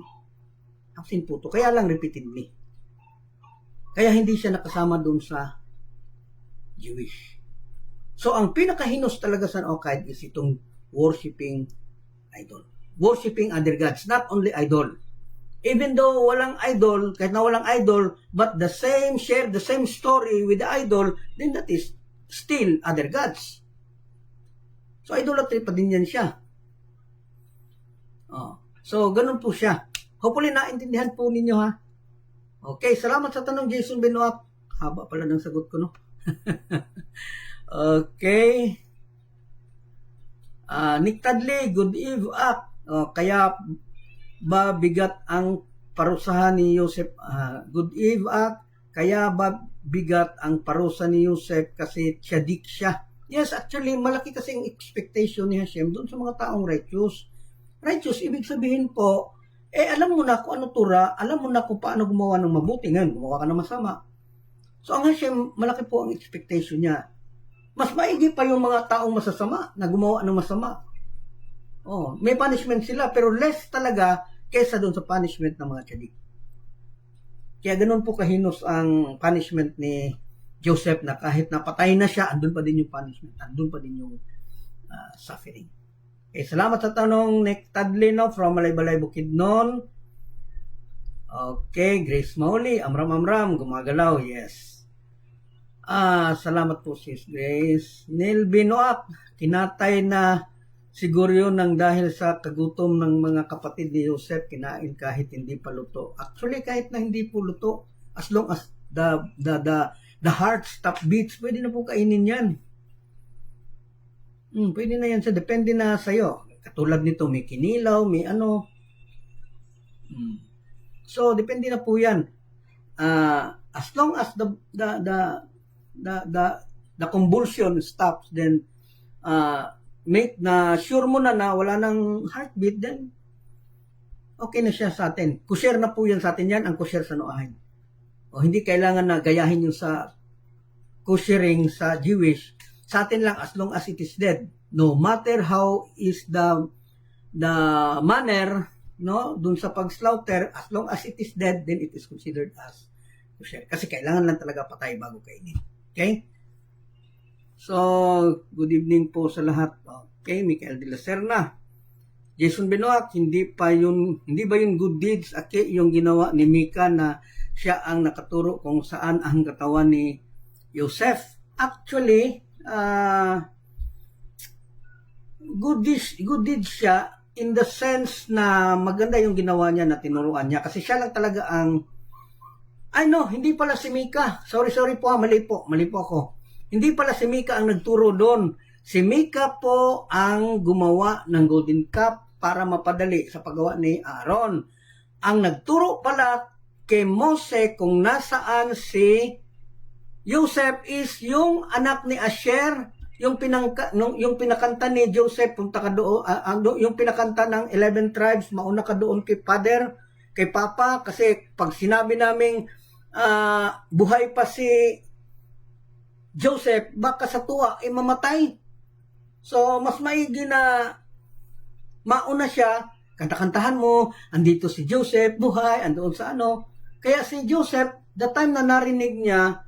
Haksin po ito. Kaya lang repeatedly. Kaya hindi siya nakasama doon sa Jewish. So, ang pinakahinos talaga sa Noachide is itong worshiping idol. Worshiping other gods, not only idol. Even though walang idol, kahit na walang idol, but share the same story with the idol, then that is still other gods. So, idolatry pa din yan siya. So, ganun po siya. Hopefully, naintindihan po ninyo, ha? Okay, salamat sa tanong, Jason Benoit. Haba pala ng sagot ko, no? Okay. Nick Tadley, good eve, kaya ba bigat ang parusahan ni Joseph? Good eve, kaya ba bigat ang parusa ni Joseph kasi tsadik siya? Yes, actually, malaki kasi ang expectation ni Hashem doon sa mga taong righteous. Righteous, ibig sabihin po, alam mo na kung ano Torah, alam mo na kung paano gumawa ng mabuti. Ngayon, gumawa ka ng masama. So, ang Hashem, malaki po ang expectation niya. Mas maigi pa yung mga taong masasama na gumawa ng masama. May punishment sila, pero less talaga kesa doon sa punishment ng mga tsadik. Kaya ganun po kahinos ang punishment ni Joseph na kahit napatay na siya, andun pa din yung punishment, andun pa din yung suffering. Okay, salamat sa tanong, Nick Tadley, no, from Malaybalay, Bukidnon. Okay, Grace Mauli, amram, gumagalaw, yes. Salamat po, sis Grace. Neil Binoak, kinatay na siguro yun nang dahil sa kagutom ng mga kapatid ni Joseph, kinain kahit hindi pa luto. Actually, kahit na hindi po luto, as long as the heart stop beats, pwede na po kainin yan. Pwede na yan siya. Depende na sa'yo. Katulad nito, may kinilaw, may ano. So, depende na po yan. As long as the convulsion stops, then make na sure mo na wala nang heartbeat, then okay na siya sa atin. Kusher na po yan sa atin yan, ang kusher sa Noachide. Hindi kailangan na gayahin yung sa kushering sa Jewish. Sa atin lang, as long as it is dead. No matter how is the manner, no, dun sa pag-slaughter, as long as it is dead, then it is considered as kosher. Kasi kailangan lang talaga patay bago kainin. Okay? So, good evening po sa lahat. Okay, Michael de la Serna. Jason Benoit, hindi ba yung good deeds, yung ginawa ni Mika na siya ang nakaturo kung saan ang katawan ni Joseph? Actually, good deeds siya in the sense na maganda yung ginawa niya na tinuruan niya. Kasi siya lang talaga ang hindi pala si Mika. Sorry po, mali po ako. Hindi pala si Mika ang nagturo doon. Si Mika po ang gumawa ng golden cup para mapadali sa paggawa ni Aaron. Ang nagturo pala kay Mose kung nasaan si Joseph is yung anak ni Asher, yung pinakanta ni Joseph, punta ka doon, yung pinakanta ng 11 tribes, mauna ka doon kay Father, kay Papa, kasi pag sinabi naming buhay pa si Joseph, baka sa tuwa ay mamatay. So, mas maigi na mauna siya, kanta-kantahan mo, andito si Joseph, buhay, andoon sa ano. Kaya si Joseph, the time na narinig niya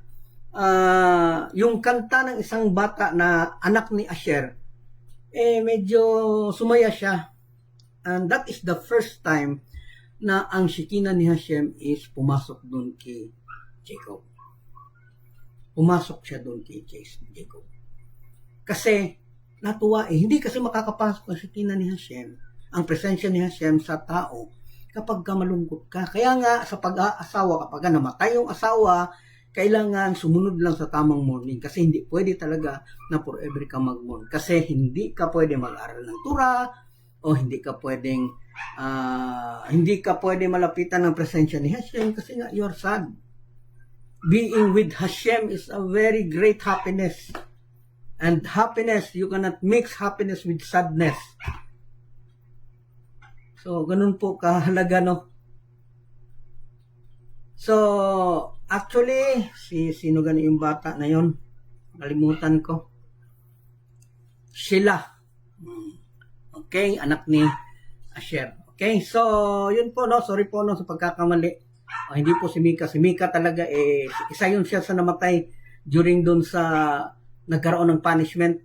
yung kanta ng isang bata na anak ni Asher, medyo sumaya siya. And that is the first time na ang Shekinah ni Hashem is pumasok doon kay Jacob. Pumasok siya doon kay Jacob. Kasi, natuwa hindi kasi makakapasok ang Shekinah ni Hashem, ang presensya ni Hashem sa tao, kapag ka malungkot ka. Kaya nga, sa pag-aasawa, kapag namatay yung asawa, kailangan sumunod lang sa tamang mourning. Kasi hindi pwede talaga na forever ka mag-mourn. Kasi hindi ka pwede mag-aral ng Torah, o hindi ka pwedeng malapitan ng presensya ni Hashem kasi nga you're sad. Being with Hashem is a very great happiness. And happiness, you cannot mix happiness with sadness. So, ganun po kahalaga, no? So, actually, sino gani yung bata na yon? Kalimutan ko. Sheila. Okay, anak ni Asher. Okay, so, yun po, no? Sorry po, no, sa pagkakamali. Hindi po si Mika. Si Mika talaga, isa yun siya sa namatay during dun sa nagkaroon ng punishment.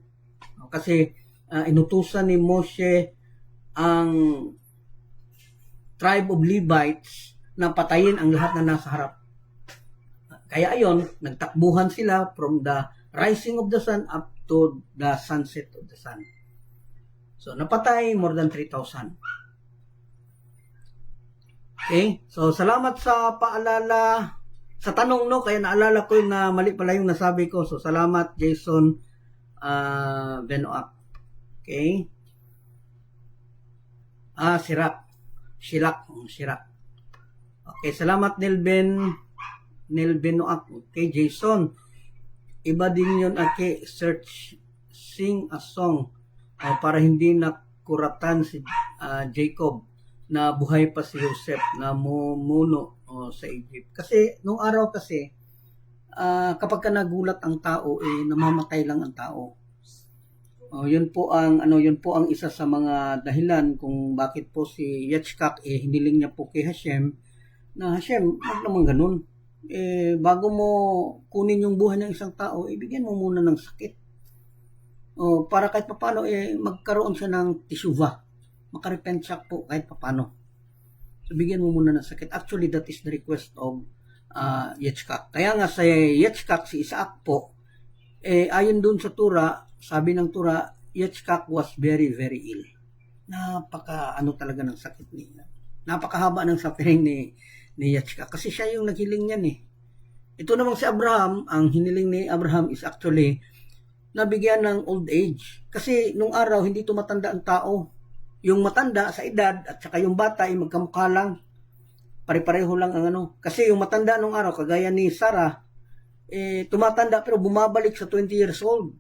Kasi, inutusan ni Moshe ang tribe of Levites na patayin ang lahat na nasa harap. Kaya ayon, nagtakbuhan sila from the rising of the sun up to the sunset of the sun. So, napatay more than 3,000. Okay? So, salamat sa paalala, sa tanong, no? Kaya naalala ko na mali pala yung nasabi ko. So, salamat, Jason Benoak. Okay? Shilak. Okay, salamat, Nel Benoak. Okay, Jason. Iba din yun, okay, sing a song. Para hindi nakuratan si Jacob na buhay pa si Joseph na mumuno sa Egypt. Kasi nung araw kasi kapag ka nagulat ang tao namamatay lang ang tao. Yun po ang isa sa mga dahilan kung bakit po si Yitzchak hiniling niya po kay Hashem na Hashem, wag naman ganun. Bago mo kunin yung buhay ng isang tao, ibigyan mo muna ng sakit. Para kahit papano magkaroon siya ng tishuva, makarepent siya po kahit papano. So bigyan mo muna ng sakit. Actually, that is the request of Yitzchak. Kaya nga sa Yitzchak, si Isaac po, ayon dun sa Torah, sabi ng Torah, Yitzchak was very, very ill. Talaga ng sakit niya. Napakahaba ng suffering ni Yitzchak. Kasi siya yung naghiling niyan Ito namang si Abraham, ang hiniling ni Abraham is actually nabigyan ng old age. Kasi nung araw, hindi tumatanda ang tao. Yung matanda sa edad at saka yung bata ay magkamukha lang. Pare-pareho lang ang ano. Kasi yung matanda nung araw, kagaya ni Sarah, tumatanda pero bumabalik sa 20 years old.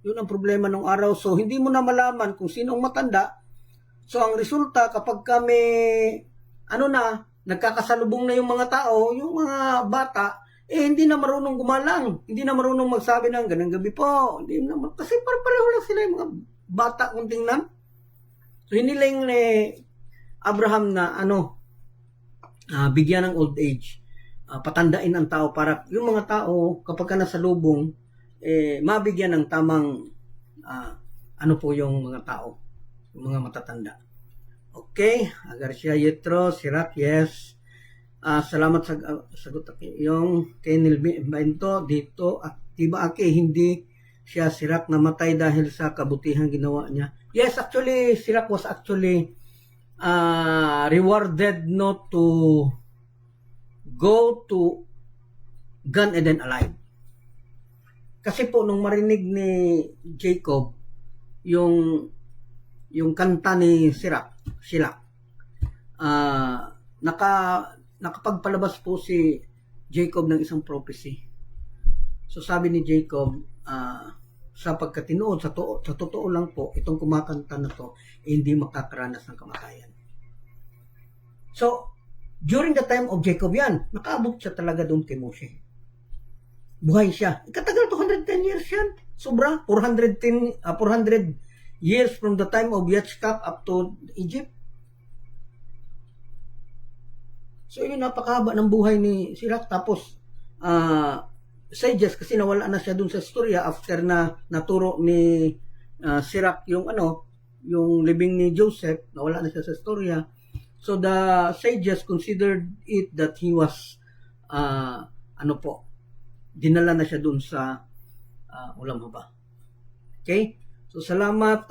Yun ang problema nung araw. So, hindi mo na malaman kung sino ang matanda. So, ang resulta, kapag kami, nagkakasalubong na yung mga tao, yung mga bata, hindi na marunong gumalang. Hindi na marunong magsabi ng ganang gabi po. Kasi pareho lang sila yung mga bata kung tingnan. So, hiniling ni Abraham na bigyan ng old age. Patandain ang tao para yung mga tao, kapag ka nasalubong, mabigyan ng tamang yung mga tao, yung mga matatanda. Okay, Agarcia Yetro, Sirak, yes. Salamat sa sagot yung kay Nilbento dito aktiba hindi siya Sirak namatay dahil sa kabutihang ginawa niya. Yes, actually Sirak was actually rewarded not to go to Gan Eden alive. Kasi po nung marinig ni Jacob yung kanta ni Sila nakapagpalabas po si Jacob ng isang prophecy. So sabi ni Jacob, sa pagkatinuod, sa totoo lang po, itong kumakanta na to, hindi makakaranas ng kamatayan. So, during the time of Jacob yan, nakaabot siya talaga doon kay Moshe. Buhay siya. Katagal to 210 years yan. Sobra. 400 years from the time of Yitzhak up to Egypt. So, yun, napakahaba ng buhay ni Sirach. Tapos, sages, kasi nawala na siya dun sa storya after na naturo ni Sirach yung yung libing ni Joseph, nawala na siya sa storya. So, the sages considered it that he was, dinala na siya dun sa ulam haba. Okay? So, salamat,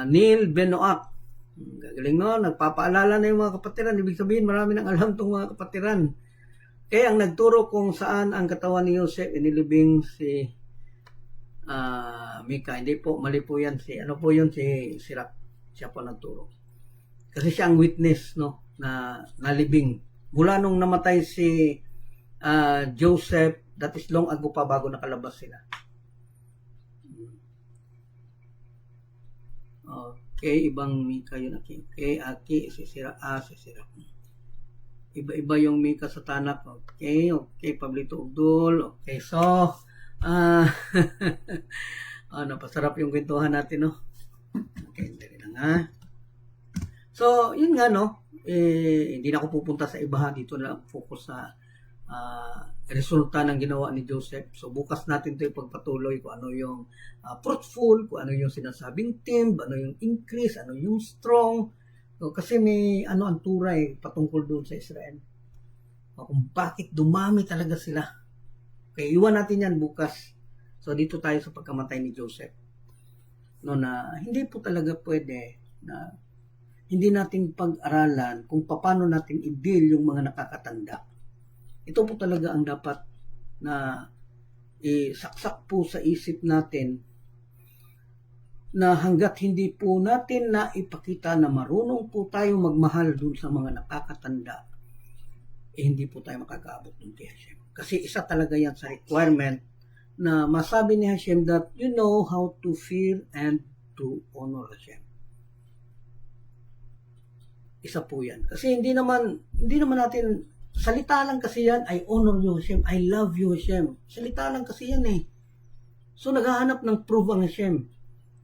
Neil Benoak. Gagaling no, nagpapaalala na yung mga kapatiran. Ibig sabihin, marami nang alam itong mga kapatiran. Kaya ang nagturo kung saan ang katawan ni Joseph inilibing si Mika. Hindi po, mali po yan. Si Sirach. Siya po nagturo. Kasi siya ang witness, no, na nalibing. Mula nung namatay si Joseph, that is long ago pa bago nakalabas sila. Okay, ibang Mika yun. Okay, si Sirach. Iba-iba yung Mika sa Tanak. Okay, Pablito Ugdul. Okay, so, napasarap yung kwentuhan natin, no? Okay, dali lang, ha? So, yun nga, no? Hindi na ako pupunta sa iba, ha? Dito na focus sa resulta ng ginawa ni Joseph. So, bukas natin ito ipagpatuloy kung ano yung fruitful, kung ano yung sinasabing timb, ano yung increase, ano yung strong. So, kasi may ang turay patungkol doon sa Israel. Kung bakit dumami talaga sila. Okay, iwan natin yan bukas. So, dito tayo sa pagkamatay ni Joseph. No, na hindi po talaga pwede na hindi natin pag-aralan kung paano natin i-deal yung mga nakakatanda. Ito po talaga ang dapat na isaksak po sa isip natin na hanggat hindi po natin na ipakita na marunong po tayo magmahal dun sa mga nakakatanda, hindi po tayo makakaabot dun kay Hashem. Kasi isa talaga yan sa requirement na masabi ni Hashem that you know how to fear and to honor Hashem. Isa po yan. Kasi hindi naman natin, salita lang kasi yan, I honor you Hashem, I love you Hashem. Salita lang kasi yan eh. So naghahanap ng proof ang Hashem.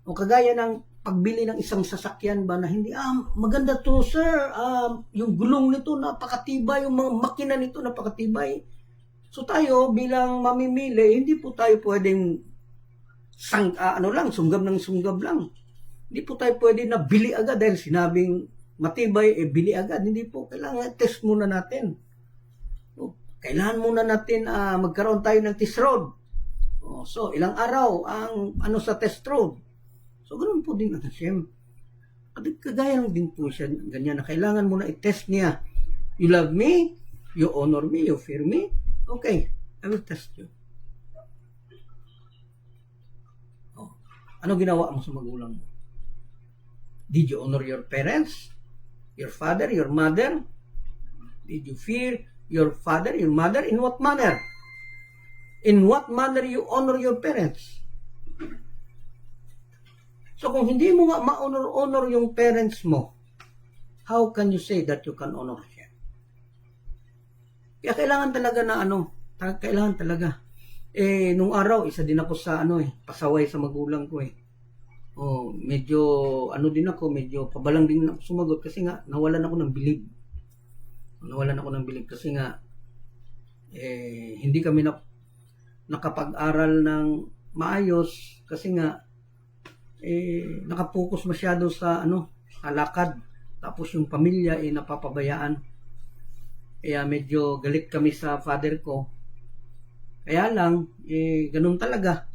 O kagaya ng pagbili ng isang sasakyan ba na hindi, maganda to sir, yung gulong nito napakatibay, yung mga makina nito napakatibay. So tayo bilang mamimili, hindi po tayo pwedeng sunggab ng sunggab lang. Hindi po tayo pwede na bili agad dahil sinabing matibay, bili agad. Hindi po, kailangan test muna natin. Kailangan muna natin magkaroon tayo ng test road. So, ilang araw ang sa test road. So, ganoon po din ang Hashem. Kagaya lang din po siya, ganyan na kailangan muna i-test niya. You love me, you honor me, you fear me. Okay, I will test you. Ano ginawa mo sa magulang mo? Did you honor your parents? Your father, your mother? Did you fear your father, your mother? In what manner? In what manner you honor your parents? So kung hindi mo nga ma-honor yung parents mo, how can you say that you can honor Hashem? Kaya kailangan talaga na kailangan talaga. Nung araw, isa din ako sa pasaway sa magulang ko eh. Medyo din ako, medyo pabalang din ako sumagot kasi nga nawalan ako ng bilib. Kasi nga hindi kami nakapag-aral ng maayos kasi nga nakapokus masyado sa lakad. Tapos yung pamilya napapabayaan. Kaya medyo galit kami sa father ko. Kaya lang ganun talaga.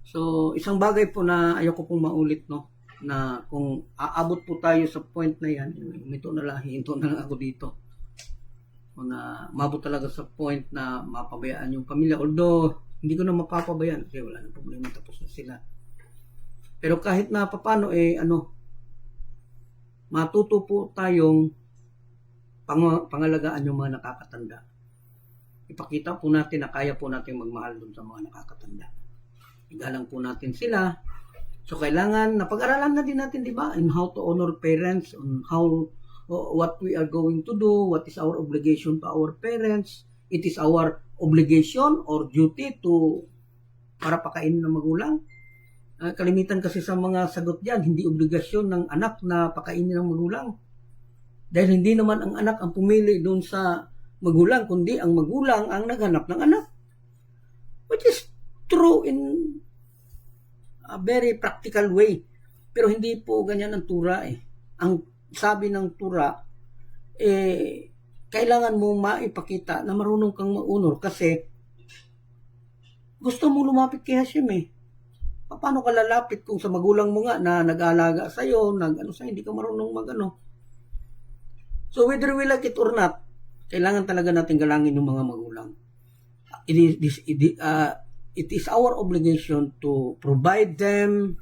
So, isang bagay po na ayoko pong maulit, no? Na kung aabot po tayo sa point na yan, hinto na lang ako dito. O na mabot talaga sa point na mapabayaan yung pamilya. Although, hindi ko na mapapabayaan kasi wala nang problema, tapos na sila. Pero kahit na paano, matuto po tayong pangalagaan yung mga nakakatanda. Ipakita po natin na kaya po natin magmahal dun sa mga nakakatanda. Igalang po natin sila. So, kailangan, napag-aralan na din natin, di ba? In how to honor parents, on how, what we are going to do, what is our obligation to our parents. it is our obligation or duty to para pakainin ng magulang. Kalimitan kasi sa mga sagot diyan, hindi obligasyon ng anak na pakainin ng magulang. Dahil hindi naman ang anak ang pumili doon sa magulang, kundi ang magulang ang naghanap ng anak. Which is true in a very practical way. Pero hindi po ganyan ang tura eh. Ang sabi ng tura, kailangan mo maipakita na marunong kang maunor kasi gusto mo lumapit kay Hashem eh. Paano ka lalapit kung sa magulang mo nga na nag-aalaga sa'yo, hindi ka marunong mag-ano. So whether we like it or not, kailangan talaga natin galangin yung mga magulang. It is our obligation to provide them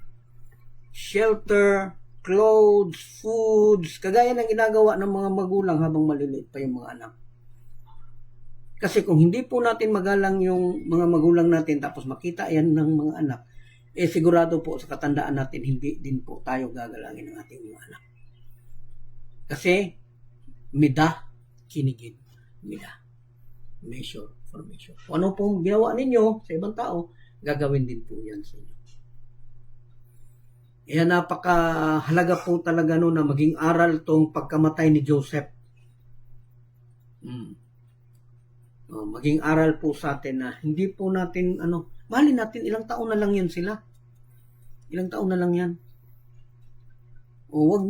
shelter, clothes, foods, kagaya ng ginagawa ng mga magulang habang maliliit pa yung mga anak. Kasi kung hindi po natin magalang yung mga magulang natin tapos makita yan ng mga anak, sigurado po sa katandaan natin hindi din po tayo gagalangin ng ating mga anak. Kasi mida, kinigid, mida. Measure for measure. Kung ano pong ginawa ninyo sa ibang tao, gagawin din po yan sa inyo. Kaya napakahalaga po talaga no na maging aral tong pagkamatay ni Joseph. Maging aral po sa atin na hindi po natin mahalin natin ilang taon na lang yan sila. Ilang taon na lang yan. Huwag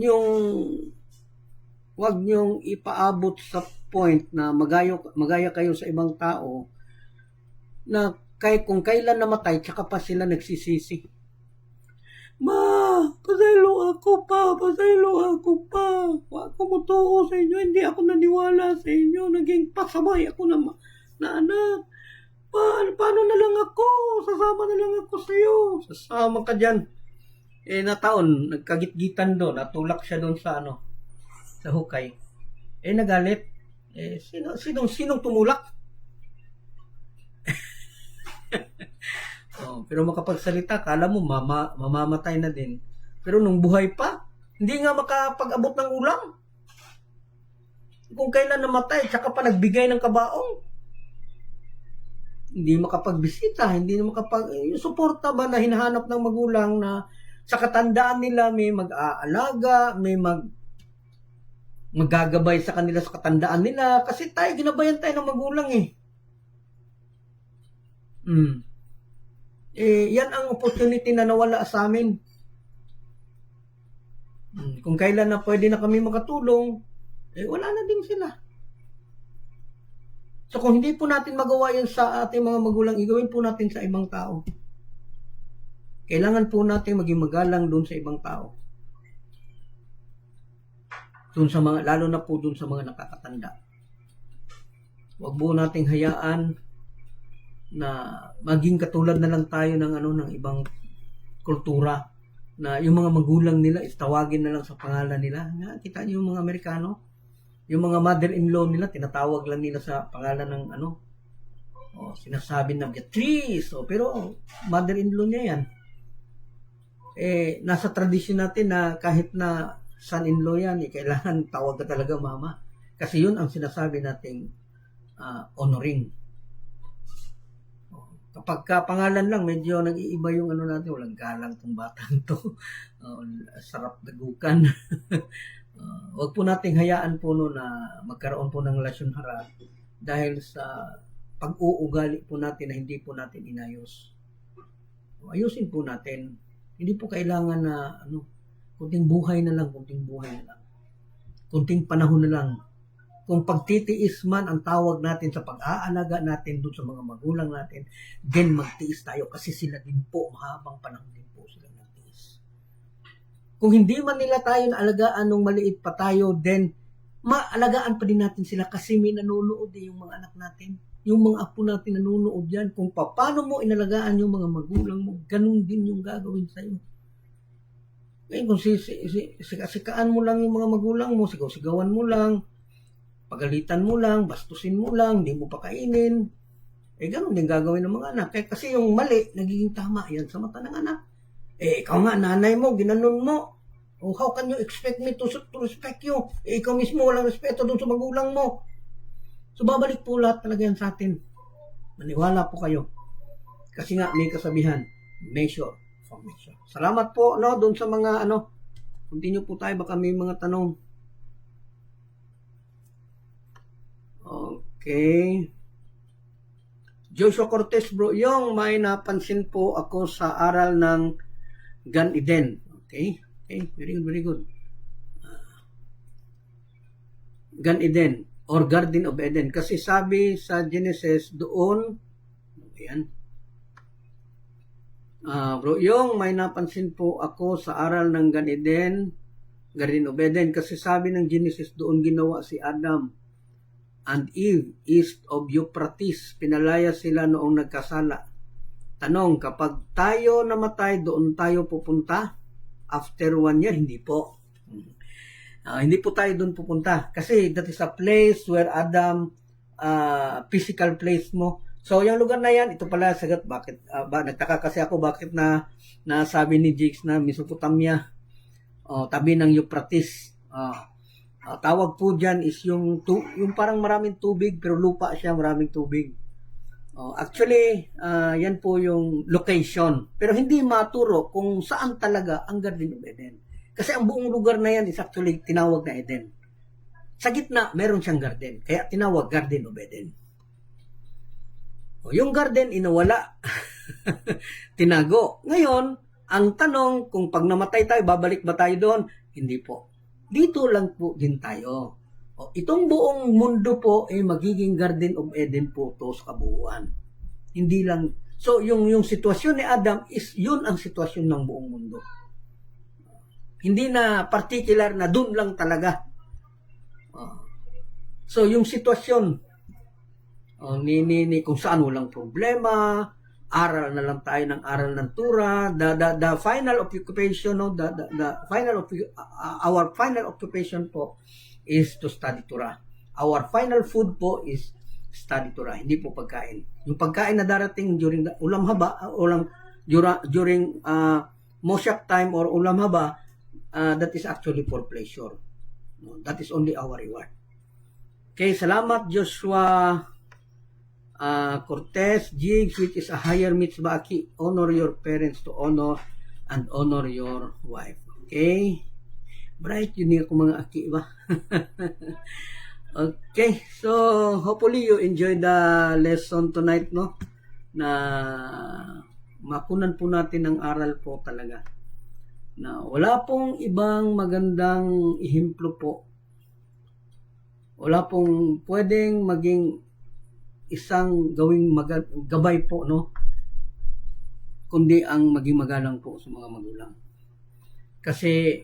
niyong ipaabot sa point na magaya kayo sa ibang tao na kung kailan namatay tsaka pa sila nagsisisi. Ma, pasaylo ako pa. Huwag ko mutuo sa inyo. Hindi ako naniwala sa inyo. Naging pasabay ako na anak. Paano na lang ako? Sasama na lang ako sa'yo. Sasama ka dyan. Na taon, nagkagit-gitan doon. Natulak siya doon sa sa hukay. Nagalit. Sinong tumulak? Pero makapagsalita, kala mo mamamatay na din. Pero nung buhay pa, hindi nga makapag-abot ng ulam. Kung kailan namatay, tsaka pa nagbigay ng kabaong. Hindi makapagbisita, hindi yung suporta ba na hinahanap ng magulang na sa katandaan nila may mag-aalaga, may magagabay sa kanila sa katandaan nila kasi ginabayan tayo ng magulang eh. Yan ang opportunity na nawala sa amin. Kung kailan na pwede na kami makatulong, wala na din sila. So kung hindi po natin magawa yan sa ating mga magulang, igawin po natin sa ibang tao. Kailangan po natin maging magalang doon sa ibang tao. Doon sa lalo na po doon sa mga nakakatanda. Huwag po nating hayaan na maging katulad na lang tayo ng ibang kultura na yung mga magulang nila tawagin na lang sa pangalan nila. Kita niyo yung mga Amerikano, yung mga mother-in-law nila tinatawag lang nila sa pangalan ng sinasabi na Beatrice, pero mother-in-law niya yan. Nasa tradisyon natin na kahit na son-in-law yan, kailangan tawag ka talaga mama. Kasi yun ang sinasabi nating honoring. Kapag pangalan lang, medyo nag-iiba yung natin, walang galang tong batang to. Sarap dagukan. Huwag po nating hayaan po na magkaroon po ng relasyon harap dahil sa pag-uugali po natin na hindi po natin inayos. Ayusin po natin. Hindi po kailangan na kunting buhay na lang. Kunting panahon na lang. Kung pagtitiis man ang tawag natin sa pag-aalaga natin doon sa mga magulang natin, then magtiis tayo kasi sila din po, mahabang panahon din po sila nagtiis. Kung hindi man nila tayo naalagaan nung maliit pa tayo, then maalagaan pa din natin sila kasi may nanonood yung mga anak natin. Yung mga apo natin nanonood yan. Kung paano mo inalagaan yung mga magulang mo, ganun din yung gagawin sa'yo. Ngayon kung sikaan mo lang yung mga magulang mo, sigawan mo lang, pagalitan mo lang, bastusin mo lang, hindi mo pakainin. Ganun din gagawin ng mga anak. Kasi yung mali, nagiging tama yan sa mata ng anak. Ikaw nga, nanay mo, ginanon mo. How can you expect me to respect you? Ikaw mismo walang respeto dun sa magulang mo. So babalik po lahat talaga yan sa atin. Maniwala po kayo. Kasi nga may kasabihan, measure for measure. Salamat po no doon sa mga continue po tayo, baka may mga tanong. Okay. Joshua Cortez bro, yung may napansin po ako sa aral ng Gan Eden. Okay, very good, very good. Gan Eden or Garden of Eden. Kasi sabi sa Genesis doon, ayan. Bro, yung may napansin po ako sa aral ng Gan Eden, Garden of Eden. Kasi sabi ng Genesis doon ginawa si Adam and Eve east of Euphrates. Pinalaya sila noong nagkasala. Tanong, kapag tayo namatay, doon tayo pupunta? After 1 year, hindi po. Hindi po tayo doon pupunta. Kasi that is a place where Adam, physical place mo. So, yung lugar na yan, ito pala sagot, bakit, nagtaka kasi ako, bakit nasabi ni Jigs na Mesopotamia, tabi ng Euphrates. Tawag po dyan is yung parang maraming tubig, pero lupa siya, maraming tubig. Actually, yan po yung location. Pero hindi maturo kung saan talaga ang Garden of Eden. Kasi ang buong lugar na yan is actually tinawag na Eden. Sa gitna, meron siyang garden. Kaya tinawag Garden of Eden. Yung garden, inawala. Tinago. Ngayon, ang tanong, kung pag namatay tayo, babalik ba tayo doon? Hindi po. Dito lang po din tayo. Itong buong mundo po ay magiging Garden of Eden po to sa kabuuan. Hindi lang. So, yung sitwasyon ni Adam is yun ang sitwasyon ng buong mundo. Hindi na particular na dun lang talaga. So, yung sitwasyon kung saan walang problema, aral na lang tayo ng aral ng Tura, the final occupation, our final occupation po is to study Tura. Our final food po is study Tura, hindi po pagkain. Yung pagkain na darating during ulam haba, during Mosyak time or ulam haba, that is actually for pleasure. That is only our reward. Okay, salamat Joshua Cortez, Jigs, which is a higher mitzvah. Honor your parents to honor and honor your wife. Okay? Bright, yun ako mga aki ba? Okay, so hopefully you enjoy the lesson tonight, no? Na makunan po natin ang aral po talaga. Na wala pong ibang magandang ihimplo po. Wala pong pwedeng maging isang gawing gabay po, no? Kundi ang maging magalang po sa mga magulang. Kasi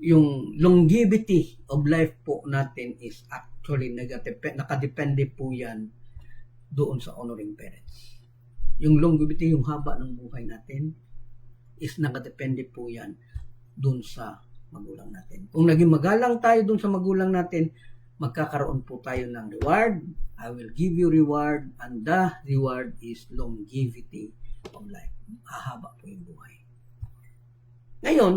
yung longevity of life po natin is actually nakadepende po yan doon sa honoring parents. Yung longevity, yung haba ng buhay natin is nakadepende po yan doon sa magulang natin. Kung naging magalang tayo doon sa magulang natin, magkakaroon po tayo ng reward. I will give you reward, and the reward is longevity of life. Mahaba po yung buhay. Ngayon,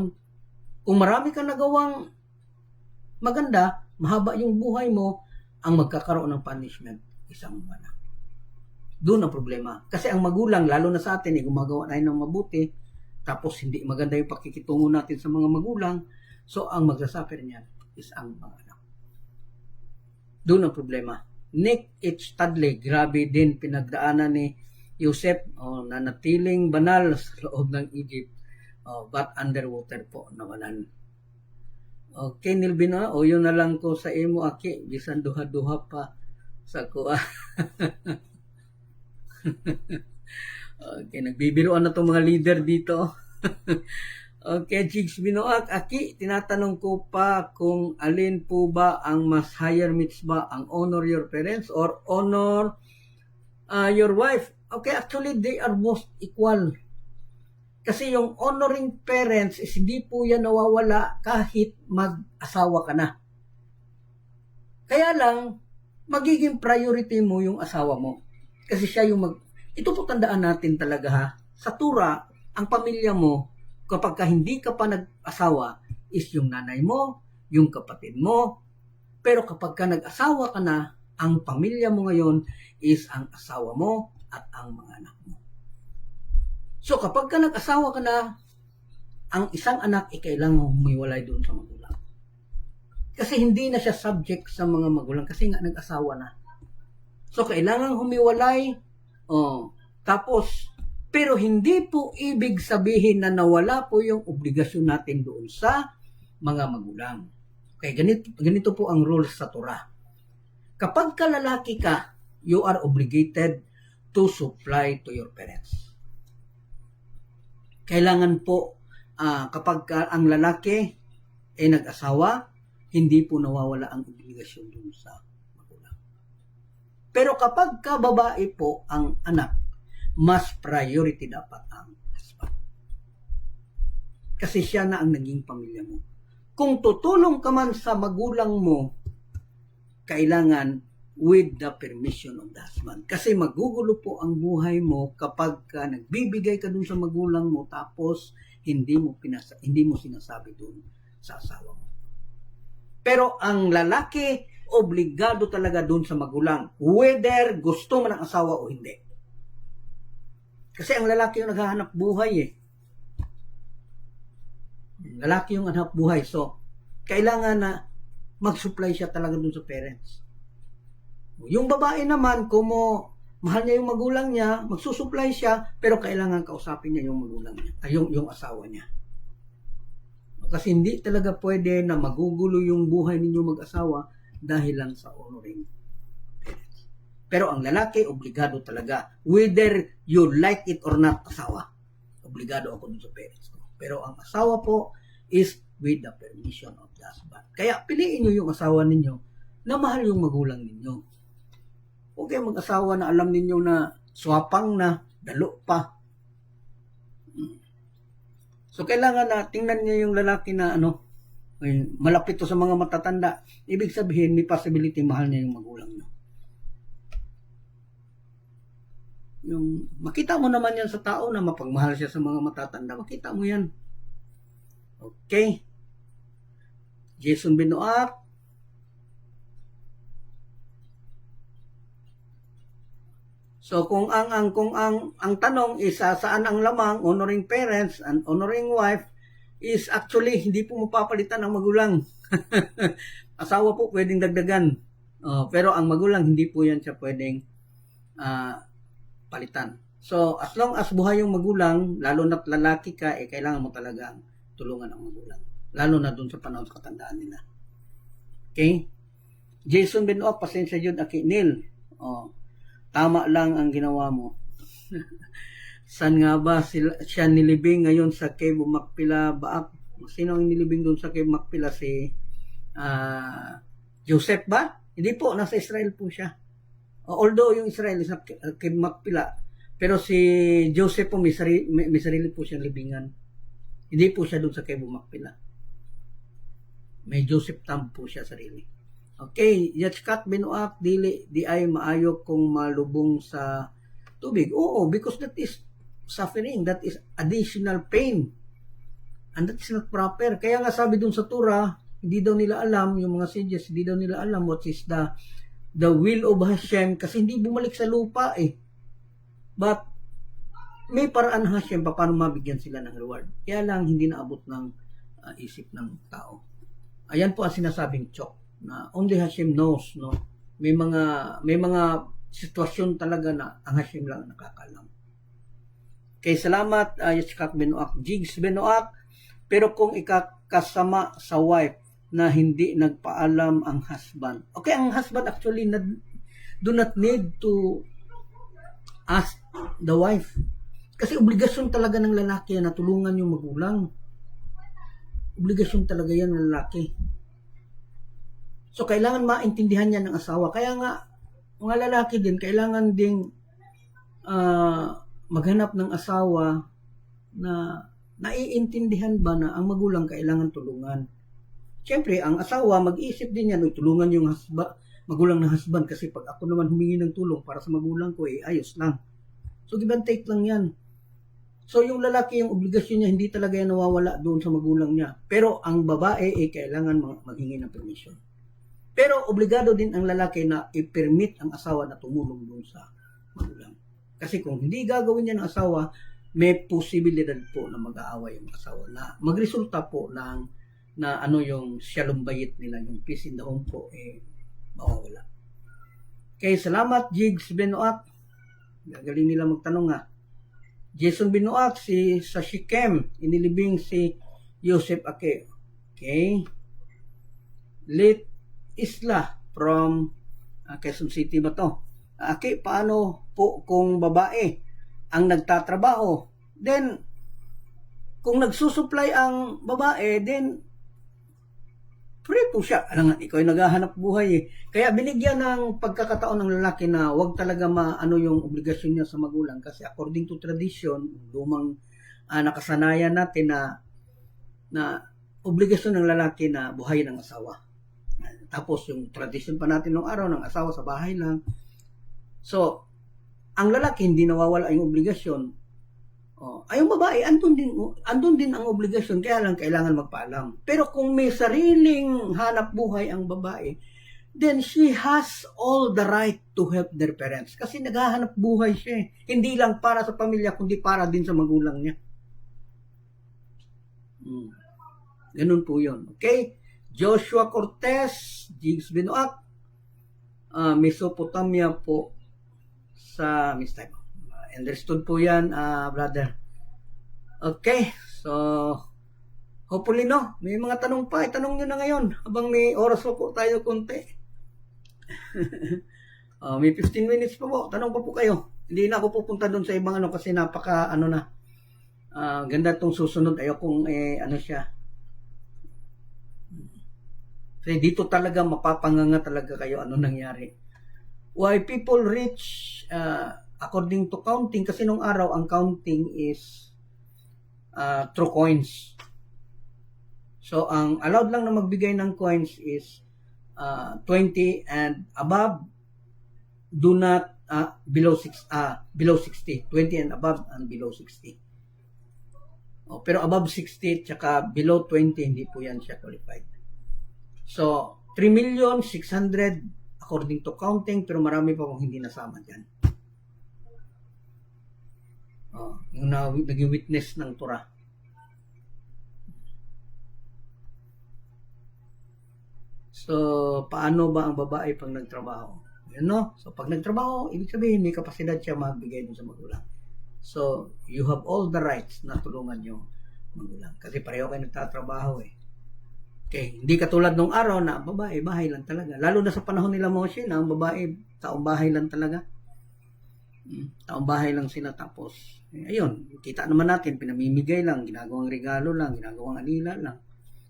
kung marami kang nagawang maganda, mahaba yung buhay mo, ang magkakaroon ng punishment, isang anak. Doon ang problema. Kasi ang magulang, lalo na sa atin, gumagawa tayo ng mabuti, tapos hindi maganda yung pakikitungo natin sa mga magulang, so ang magsasuffer niyan is ang mga anak. Doon ang problema. Nick H. Tadley, grabe din pinagdaanan ni Joseph, nanatiling banal sa loob ng Egypt, but underwater po nawalan. Okay, Nilbina, yun na lang ko sa imo, aki, bisan duha-duha pa sa kuha. Okay, nagbibiruan na itong mga leader dito. Okay, Jigs Binoak, aki, tinatanong ko pa kung alin po ba ang mas higher mitzvah, ang honor your parents or honor your wife. Okay, actually, they are most equal. Kasi yung honoring parents is hindi po yan nawawala kahit mag-asawa ka na. Kaya lang, magiging priority mo yung asawa mo. Kasi siya yung Ito po tandaan natin talaga ha. Sa Tura, ang pamilya mo, kapag ka hindi ka pa nag-asawa, is yung nanay mo, yung kapatid mo. Pero kapag ka nag-asawa ka na, Ang pamilya mo ngayon is ang asawa mo at ang mga anak mo. So kapag ka nag-asawa ka na, ang isang anak ay kailangan humiwalay doon sa magulang. Kasi hindi na siya subject sa mga magulang kasi nga nag-asawa na. So kailangan humiwalay. Tapos, pero hindi po ibig sabihin na nawala po yung obligasyon natin doon sa mga magulang. Okay, ganito po ang rules sa Torah. Kapag ka lalaki ka, you are obligated to supply to your parents. Kailangan po, kapag ang lalaki ay nag-asawa, hindi po nawawala ang obligasyon dun sa magulang. Pero kapag ka babae po ang anak, mas priority dapat ang husband. Kasi siya na ang naging pamilya mo. Kung tutulong ka man sa magulang mo, kailangan with the permission of the husband. Kasi magugulo po ang buhay mo kapag ka nagbibigay ka dun sa magulang mo tapos hindi mo sinasabi dun sa asawa mo. Pero ang lalaki, obligado talaga dun sa magulang, whether gusto man ang asawa o hindi. Kasi ang lalaki yung naghahanap buhay eh. Lalaki yung hanap buhay. So, kailangan na mag-supply siya talaga dun sa parents. Yung babae naman, kung mahal niya yung magulang niya, magsusupply siya, pero kailangan kausapin niya yung magulang niya, yung asawa niya. Kasi hindi talaga pwede na magugulo yung buhay ninyo mag-asawa dahil lang sa honoring parents. Pero ang lalaki, obligado talaga. Whether you like it or not, asawa. Obligado ako dun sa parents ko. Pero ang asawa po is with the permission of the husband. Kaya piliin nyo yung asawa ninyo na mahal yung magulang ninyo. Huwag kayong mag-asawa na alam ninyo na swapang na, dalo pa. So, kailangan na tingnan niyo yung lalaki na malapit to sa mga matatanda. Ibig sabihin, may possibility mahal niya yung magulang niyo. Yung, makita mo naman yan sa tao na mapagmahal siya sa mga matatanda. Makita mo yan. Okay. Jason Benoit. So kung ang tanong is saan ang lamang, honoring parents and honoring wife, is actually hindi po mapapalitan ang magulang. Asawa po pwedeng dagdagan. Pero ang magulang hindi po yan siya pwedeng palitan. So as long as buhay yung magulang, lalo na't lalaki ka, kailangan mo talaga tulungan ang magulang. Lalo na dun sa panahon sa katandaan nila. Okay? Jason Benoit, pasensya yun, Akinil. Tama lang ang ginawa mo. San nga ba siya nilibing ngayon sa Cave of Macpila, Baak? Sino ang nilibing doon sa Cave of Macpila? Si Joseph ba? Hindi po, nasa Israel po siya. Although yung Israel is sa Cave of Macpila, pero si Joseph po may sarili po siyang libingan. Hindi po siya doon sa Cave of Macpila. May Joseph Tam po siya sarili. Okay, Yachkat Benoit, di ay maayo kung malubong sa tubig. Oo, because that is suffering, that is additional pain. And that is not proper. Kaya nga sabi dun sa Torah, hindi daw nila alam, yung mga sages, hindi daw nila alam what is the will of Hashem kasi hindi bumalik sa lupa eh. But, may paraan Hashem paano mabigyan sila ng reward. Kaya lang, hindi naabot ng isip ng tao. Ayan po ang sinasabing chok na only Hashem knows, no? May mga sitwasyon talaga na ang Hashem lang nakakalam. Okay, salamat Yachkat Benoit, Jigs Benoit. Pero kung ikakasama sa wife na hindi nagpaalam ang husband. Okay, ang husband actually do not need to ask the wife. Kasi obligasyon talaga ng lalaki na tulungan yung magulang. Obligasyon talaga yan ng lalaki. So, kailangan maintindihan niya ng asawa. Kaya nga, mga lalaki din, kailangan ding maghanap ng asawa na naiintindihan ba na ang magulang kailangan tulungan. Siyempre, ang asawa, mag-iisip din yan, tulungan yung magulang ng husband kasi pag ako naman humingi ng tulong para sa magulang ko, ayos lang. So, give and take lang yan. So, yung lalaki, yung obligasyon niya, hindi talaga yan nawawala doon sa magulang niya. Pero, ang babae, kailangan maghingi ng permission. Pero obligado din ang lalaki na i-permit ang asawa na tumulong doon sa magulang. Kasi kung hindi gagawin niya ng asawa, may posibilidad po na mag-aaway yung asawa na magresulta po na ano yung shalombayit nila, yung peace in the home po, mawawala. Okay, salamat Jigs Benoat. Gagaling nila magtanong nga. Jason Benoat, sa Shichem, inilibing si Joseph Ake. Okay. Lit Isla from Quezon City ba to? Ake, paano po kung babae ang nagtatrabaho? Then, kung nagsusupply ang babae, then free po siya. Alam nga, ikaw ay naghahanap buhay eh. Kaya binigyan ng pagkakataon ng lalaki na wag talaga maano yung obligasyon niya sa magulang. Kasi according to tradition, lumang nakasanayan natin na obligasyon ng lalaki na buhayin ng asawa. Tapos yung tradition pa natin nung araw ng asawa sa bahay lang. So, ang lalaki hindi nawawala yung obligasyon. Ay yung babae, andun din ang obligasyon, kaya lang kailangan magpaalam. Pero kung may sariling hanap buhay ang babae, then she has all the right to help their parents. Kasi naghahanap buhay siya. Hindi lang para sa pamilya, kundi para din sa magulang niya. Ganun po yun. Okay? Joshua Cortez, Jigs Benoat, Mesopotamia po sa mistake. Understood po yan, brother. Okay, so hopefully no, may mga tanong pa, itanong nyo na ngayon habang may oras po tayo konti. May 15 minutes pa po, tanong pa po kayo. Hindi na ako pupunta doon sa ibang kasi napaka ganda itong susunod. Ayokong ano siya. Kasi dito talaga mapapanganga talaga kayo ano nangyari. Why people reach according to counting, kasi nung araw ang counting is through coins. So ang allowed lang na magbigay ng coins is 20 and above. Do not below 60. 20 and above and below 60. Pero above 60 tsaka below 20 hindi po yan siya qualified. So 3,600,000 according to counting, pero marami pa kung hindi nasama dyan. Yung naging witness ng Torah. So, paano ba ang babae pag nagtrabaho? Yun, no? So, pag nagtrabaho, ibig sabihin, may kapasidad siya magbigay dun sa magulang. So, you have all the rights na tulungan yung magulang. Kasi pareho kayo nagtatrabaho eh. Okay, hindi katulad nung araw na babae, bahay lang talaga. Lalo na sa panahon nila Moshe na ang babae, taong bahay lang talaga. Taong bahay lang sila tapos. Ayun, kita naman natin, pinamimigay lang, ginagawang regalo lang, ginagawang anila lang.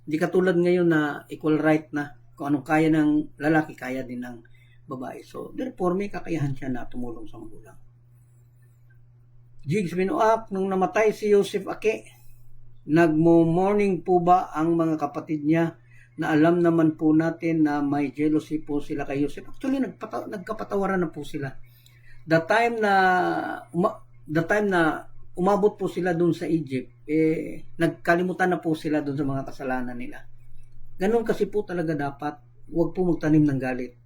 Hindi katulad ngayon na equal right na kung anong kaya ng lalaki, kaya din ng babae. So, therefore, may kakayahan siya na tumulong sa magulang. Jigs Benoat, nung namatay si Joseph Ake, nagmo-morning po ba ang mga kapatid niya na alam naman po natin na may jealousy po sila kay Joseph? Actually, nagkapatawaran na po sila. The time na umabot po sila doon sa Egypt, nagkalimutan na po sila doon sa mga kasalanan nila. Ganun kasi po talaga dapat, huwag po magtanim ng galit.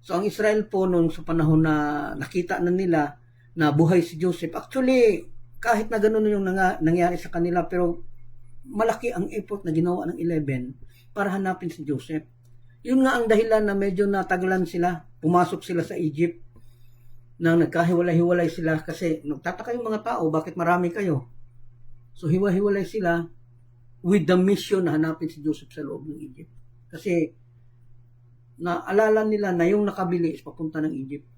So ang Israel po noon sa panahon na nakita na nila na buhay si Joseph, actually kahit na ganun yung nangyari sa kanila, pero malaki ang effort na ginawa ng 11 para hanapin si Joseph. Yun nga ang dahilan na medyo natagalan sila, pumasok sila sa Egypt, na nagkahiwalay-hiwalay sila kasi nagtataka yung mga tao, bakit marami kayo? So hiwa-hiwalay sila with the mission na hanapin si Joseph sa loob ng Egypt. Kasi naalala nila na yung nakabili is papunta ng Egypt.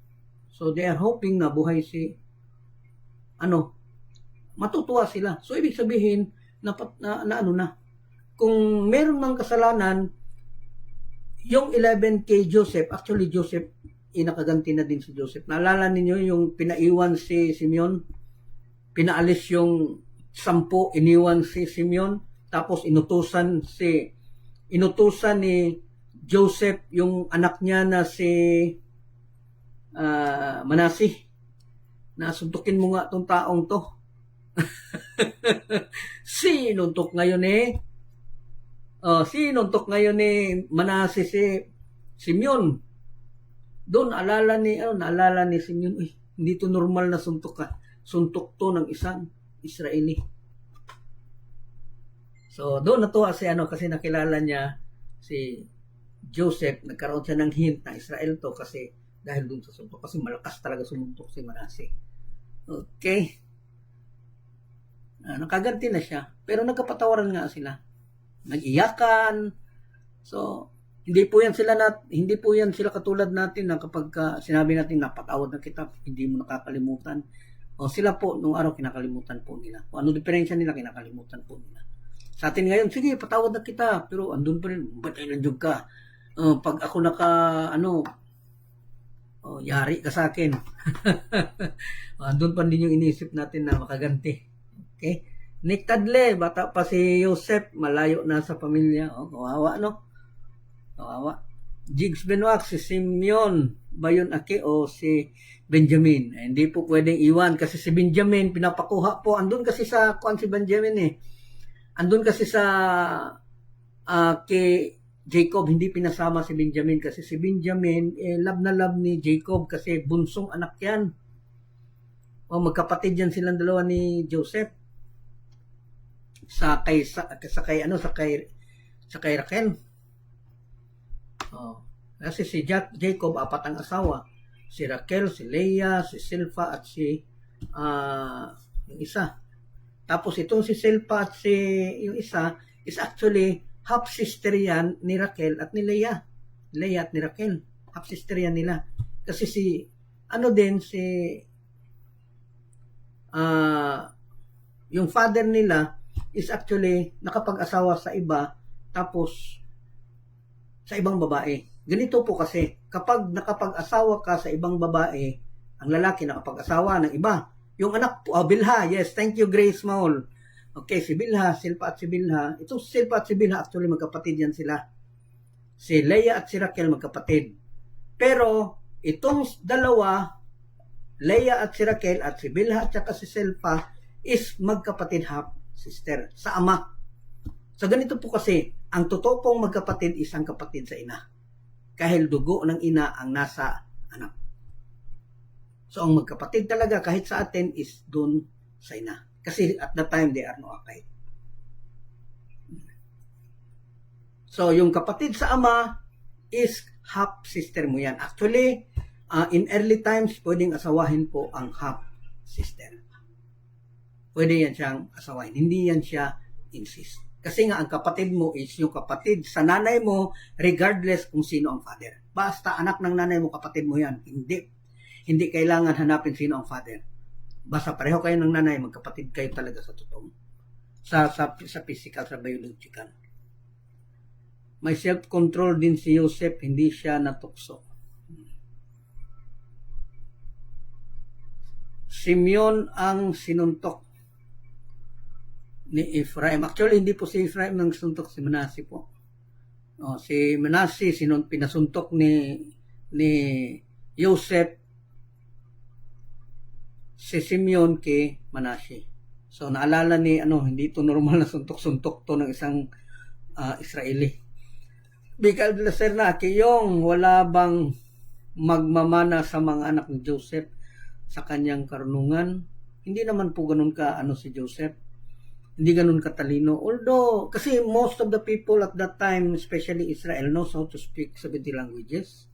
So they are hoping na buhay si matutuwa sila. So ibig sabihin na kung meron mang kasalanan yung 11 kay Joseph, actually Joseph inakaganti na din si Joseph. Naalala ninyo yung pinaiwan si Simeon? Pinaalis yung 10, iniwan si Simeon, tapos inutusan ni Joseph yung anak niya na si Manasih na suntukin mo nga tong taong to. Sinuntok ngayon Manasih Simeon. Doon naalala ni Simeon, hindi to normal na suntok to ng isang Israeli. So doon natuwa si kasi nakilala niya si Joseph, nagkaroon siya ng hint na Israel to kasi dahil doon sa suntok, kasi malakas talaga sumuntok si Manase. Okay. Nakaganti na siya, pero nagkapatawaran nga sila. Nag-iyakan. So hindi po yan sila katulad natin na kapag sinabi natin napatawad na kita, hindi mo nakakalimutan. O sila po nung araw kinakalimutan po nila. Kung ano diferensya nila, kinakalimutan po nila. Sa atin ngayon, sige, patawad na kita, pero andun pa rin, ba't ay nandiyon ka? Pag ako yari ka sa akin. Andun pa din yung inisip natin na makaganti. Okay? Nick Tadle, bata pa si Joseph, malayo na sa pamilya. Kawawa, no? Kawawa. Jigs Benoit, si Simeon ba yun o si Benjamin? Hindi po pwedeng iwan kasi si Benjamin pinapakuha po. Andun kasi sa si Benjamin Andun kasi sa kay Jacob, hindi pinasama si Benjamin kasi si Benjamin love na love ni Jacob kasi bunsong anak yan. Magkapatid yan silang dalawa ni Joseph. Sa kay Raquel. Kasi si Jacob, 4 ang asawa. Si Raquel, si Leah, si Silpha at si yung isa. Tapos itong si Silpha at si yung isa is actually half sister yan ni Raquel at ni Leah. Leah at ni Raquel, half sister yan nila. Kasi si yung father nila is actually nakapag-asawa sa iba, tapos sa ibang babae. Ganito po kasi, kapag nakapag-asawa ka sa ibang babae, ang lalaki nakapag-asawa ng iba. Yung anak po, Bilha, yes, thank you Grace Maul. Okay, si Bilha, Silpha at si Bilha. Itong Silpha at si Bilha, actually magkapatid yan sila. Si Leah at si Raquel magkapatid. Pero, itong dalawa, Leah at si Raquel at si Bilha at saka si Silpha is magkapatid half sister sa ama. So ganito po kasi, ang totoo pong magkapatid is ang kapatid sa ina. Kahit dugo ng ina ang nasa anak. So ang magkapatid talaga kahit sa atin is doon sa ina. Kasi at that time they are no akay. So yung kapatid sa ama is half sister mo yan. Actually, in early times, pwedeng asawahin po ang half sister. Pwede yan siyang asawahin. Hindi yan siya insist. Kasi nga, ang kapatid mo is yung kapatid sa nanay mo, regardless kung sino ang father. Basta anak ng nanay mo, kapatid mo yan. Hindi kailangan hanapin sino ang father. Basta pareho kayo ng nanay, magkapatid kayo talaga sa totoo. Sa physical, sa biological. May self-control din si Joseph, hindi siya natukso. Simeon ang sinuntok ni Ephraim. Actually, hindi po si Ephraim nang suntok, si Manase po. Si Manase, pinasuntok ni Joseph si Simeon kay Manase. So, naalala ni, hindi to normal na suntok-suntok to ng isang Israeli. Bikal de la Serna, kayong wala bang magmamana sa mga anak ni Joseph sa kanyang karunungan? Hindi naman po ganun ka, si Joseph. Hindi ganun katalino. Although, kasi most of the people at that time, especially Israel, knows how to speak 70 languages.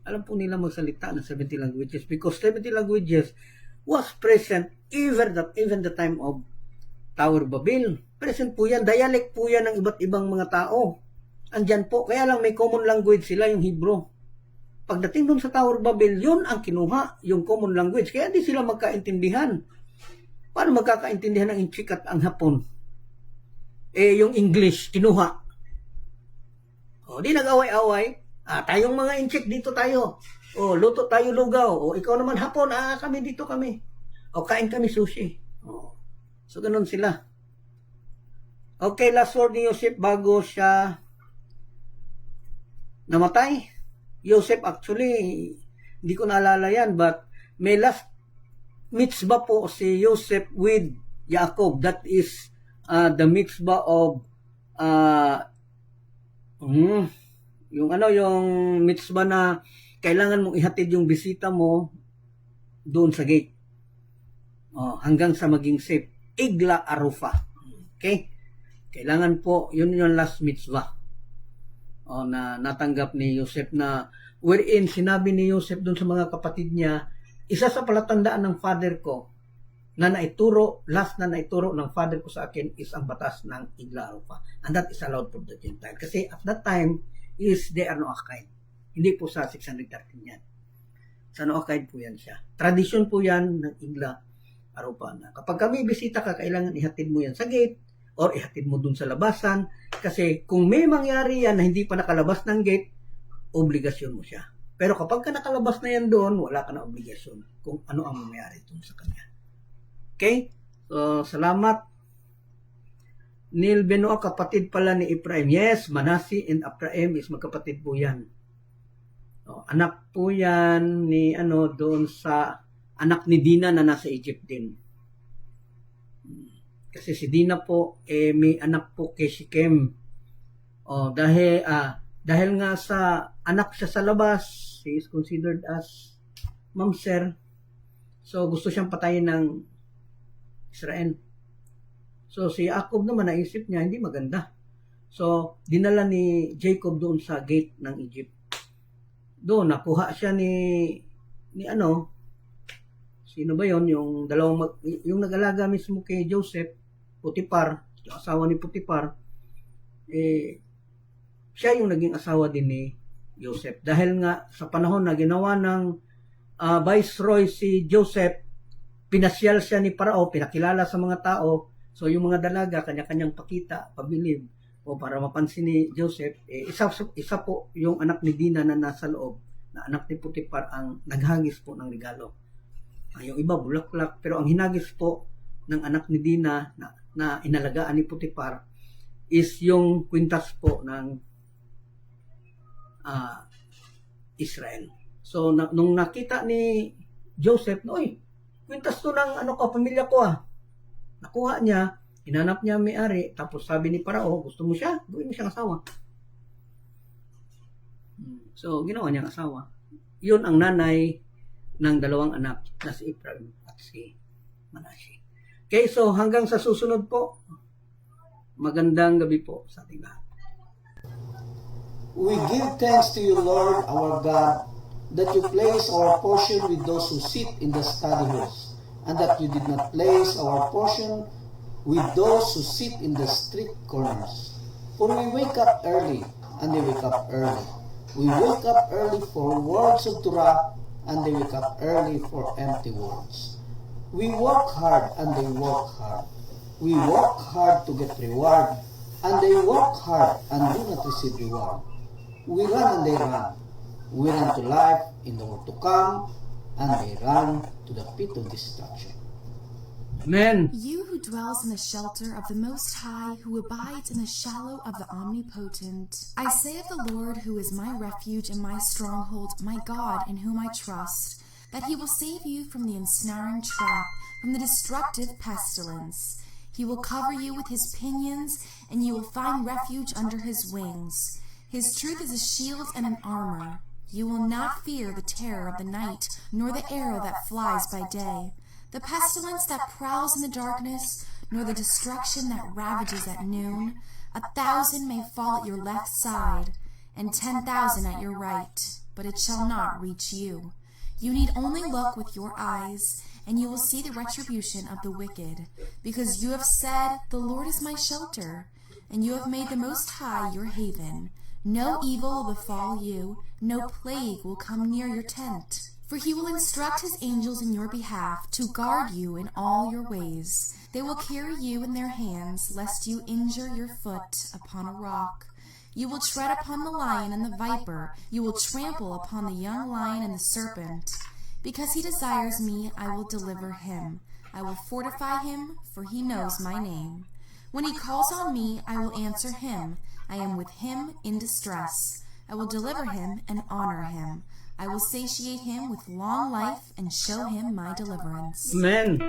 Alam po nila magsalita ng 70 languages because 70 languages was present even the time of Tower of Babel. Present po yan. Dialect po yan ng iba't ibang mga tao. Andyan po. Kaya lang may common language sila, yung Hebrew. Pagdating doon sa Tower of Babel, yun ang kinuha, yung common language. Kaya di sila magkaintindihan. Paano magkakaintindihan ng Inchik at ang Hapon? Yung English, kinuha. Di nag-away-away. Tayong mga Inchik, dito tayo. Luto tayo lugaw. Ikaw naman Hapon, kami dito kami. Kain kami sushi. So, ganun sila. Okay, last word ni Joseph bago siya namatay. Joseph, actually, hindi ko naalala yan, but may last mitzvah po si Joseph with Jacob. That is the mitzvah of yung mitzvah na kailangan mong ihatid yung bisita mo doon sa gate. Hanggang sa maging safe. Igla Arufa. Okay? Kailangan po, yun yung last mitzvah. Na natanggap ni Joseph, na wherein sinabi ni Joseph doon sa mga kapatid niya, isa sa palatandaan ng father ko last na naituro ng father ko sa akin is ang batas ng Igla Arufa. And that is allowed for the Gentile. Kasi at that time, they are Noahide. Hindi po sa 613 yan. Sa Noahide po yan siya. Tradisyon po yan ng Igla Arufa. Na kapag kami bisita ka, kailangan ihatid mo yan sa gate or ihatid mo dun sa labasan. Kasi kung may mangyari yan na hindi pa nakalabas ng gate, obligasyon mo siya. Pero kapag ka nakalabas na yan doon, wala ka na obligasyon kung ano ang mangyari dun sa kanya. Okay? So, salamat. Neil Benoit, kapatid pala ni Ephraim. Yes, Manasi and Ephraim is magkapatid po yan. Anak po yan ni doon sa anak ni Dina na nasa Egypt din. Kasi si Dina po may anak po kay Shechem. Dahil nga sa anak siya sa labas, he is considered as mamzer. So gusto siyang patayin ng Israel. So si Jacob naman naisip niya hindi maganda. So dinala ni Jacob doon sa gate ng Egypt. Doon nakuha siya ni sino ba yon, yung yung nag-alaga mismo kay Joseph, Potiphar, yung asawa ni Potiphar, siya yung naging asawa din ni Joseph. Dahil nga sa panahon na ginawa ng Viceroy si Joseph, pinasyal siya ni Parao, pinakilala sa mga tao. So yung mga dalaga, kanya-kanyang pakita, pabilib, o para mapansin ni Joseph, isa po yung anak ni Dina na nasa loob, na anak ni Potiphar ang naghagis po ng regalo. Yung iba bulaklak, pero ang hinagis po ng anak ni Dina na inalagaan ni Potiphar is yung kwintas po ng Israel. So nung nakita ni Joseph, kwintas to ng pamilya ko Nakuha niya, hinanap niya may-ari, tapos sabi ni Parao, gusto mo siya? Gawin mo siyang asawa. So ginawa niyang asawa. Yun ang nanay ng dalawang anak na si Ephraim at si Manasseh. Okay, so hanggang sa susunod po, magandang gabi po sa ating lahat. We give thanks to you, Lord, our God, that you place our portion with those who sit in the study halls, and that you did not place our portion with those who sit in the street corners. For we wake up early, and they wake up early. We wake up early for words of Torah, and they wake up early for empty words. We work hard, and they work hard. We work hard to get reward, and they work hard and do not receive reward. We run and they run. We run to life in the world to come, and they run to the pit of destruction. Amen. You who dwells in the shelter of the Most High, who abides in the shadow of the Omnipotent. I say of the Lord, who is my refuge and my stronghold, my God in whom I trust, that he will save you from the ensnaring trap, from the destructive pestilence. He will cover you with his pinions, and you will find refuge under his wings. His truth is a shield and an armor. You will not fear the terror of the night, nor the arrow that flies by day, the pestilence that prowls in the darkness, nor the destruction that ravages at noon. 1,000 may fall at your left side, and 10,000 at your right, but it shall not reach you. You need only look with your eyes, and you will see the retribution of the wicked, because you have said, "The Lord is my shelter," and you have made the Most High your haven. No evil will befall you, no plague will come near your tent. For he will instruct his angels in your behalf to guard you in all your ways. They will carry you in their hands, lest you injure your foot upon a rock. You will tread upon the lion and the viper. You will trample upon the young lion and the serpent. Because he desires me, I will deliver him. I will fortify him, for he knows my name. When he calls on me, I will answer him. I am with him in distress. I will deliver him and honor him. I will satiate him with long life and show him my deliverance. Amen.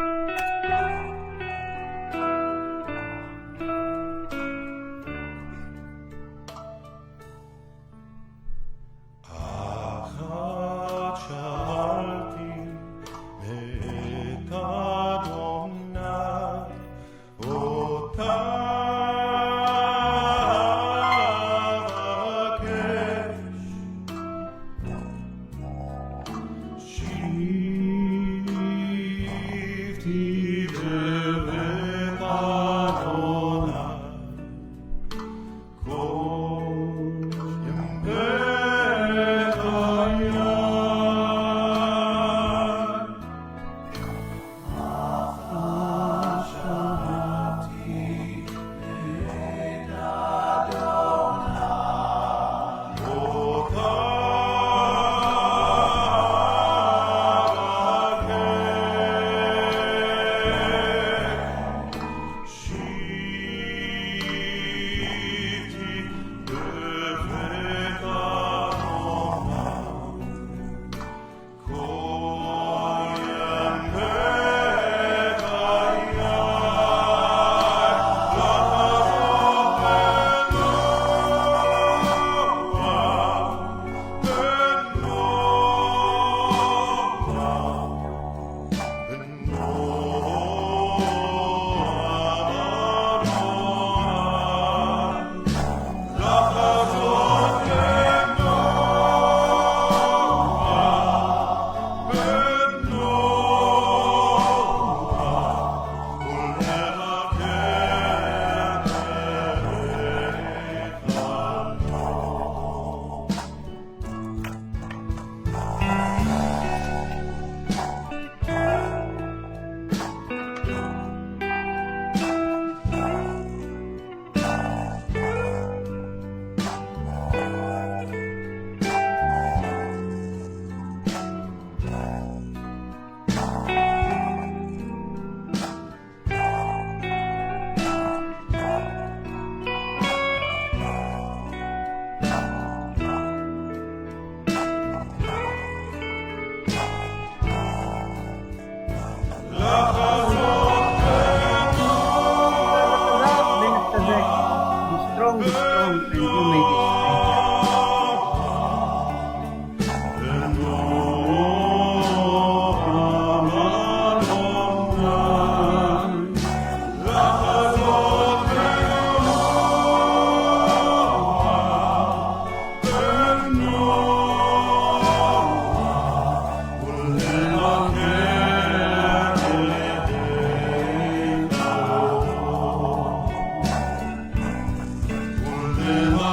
Am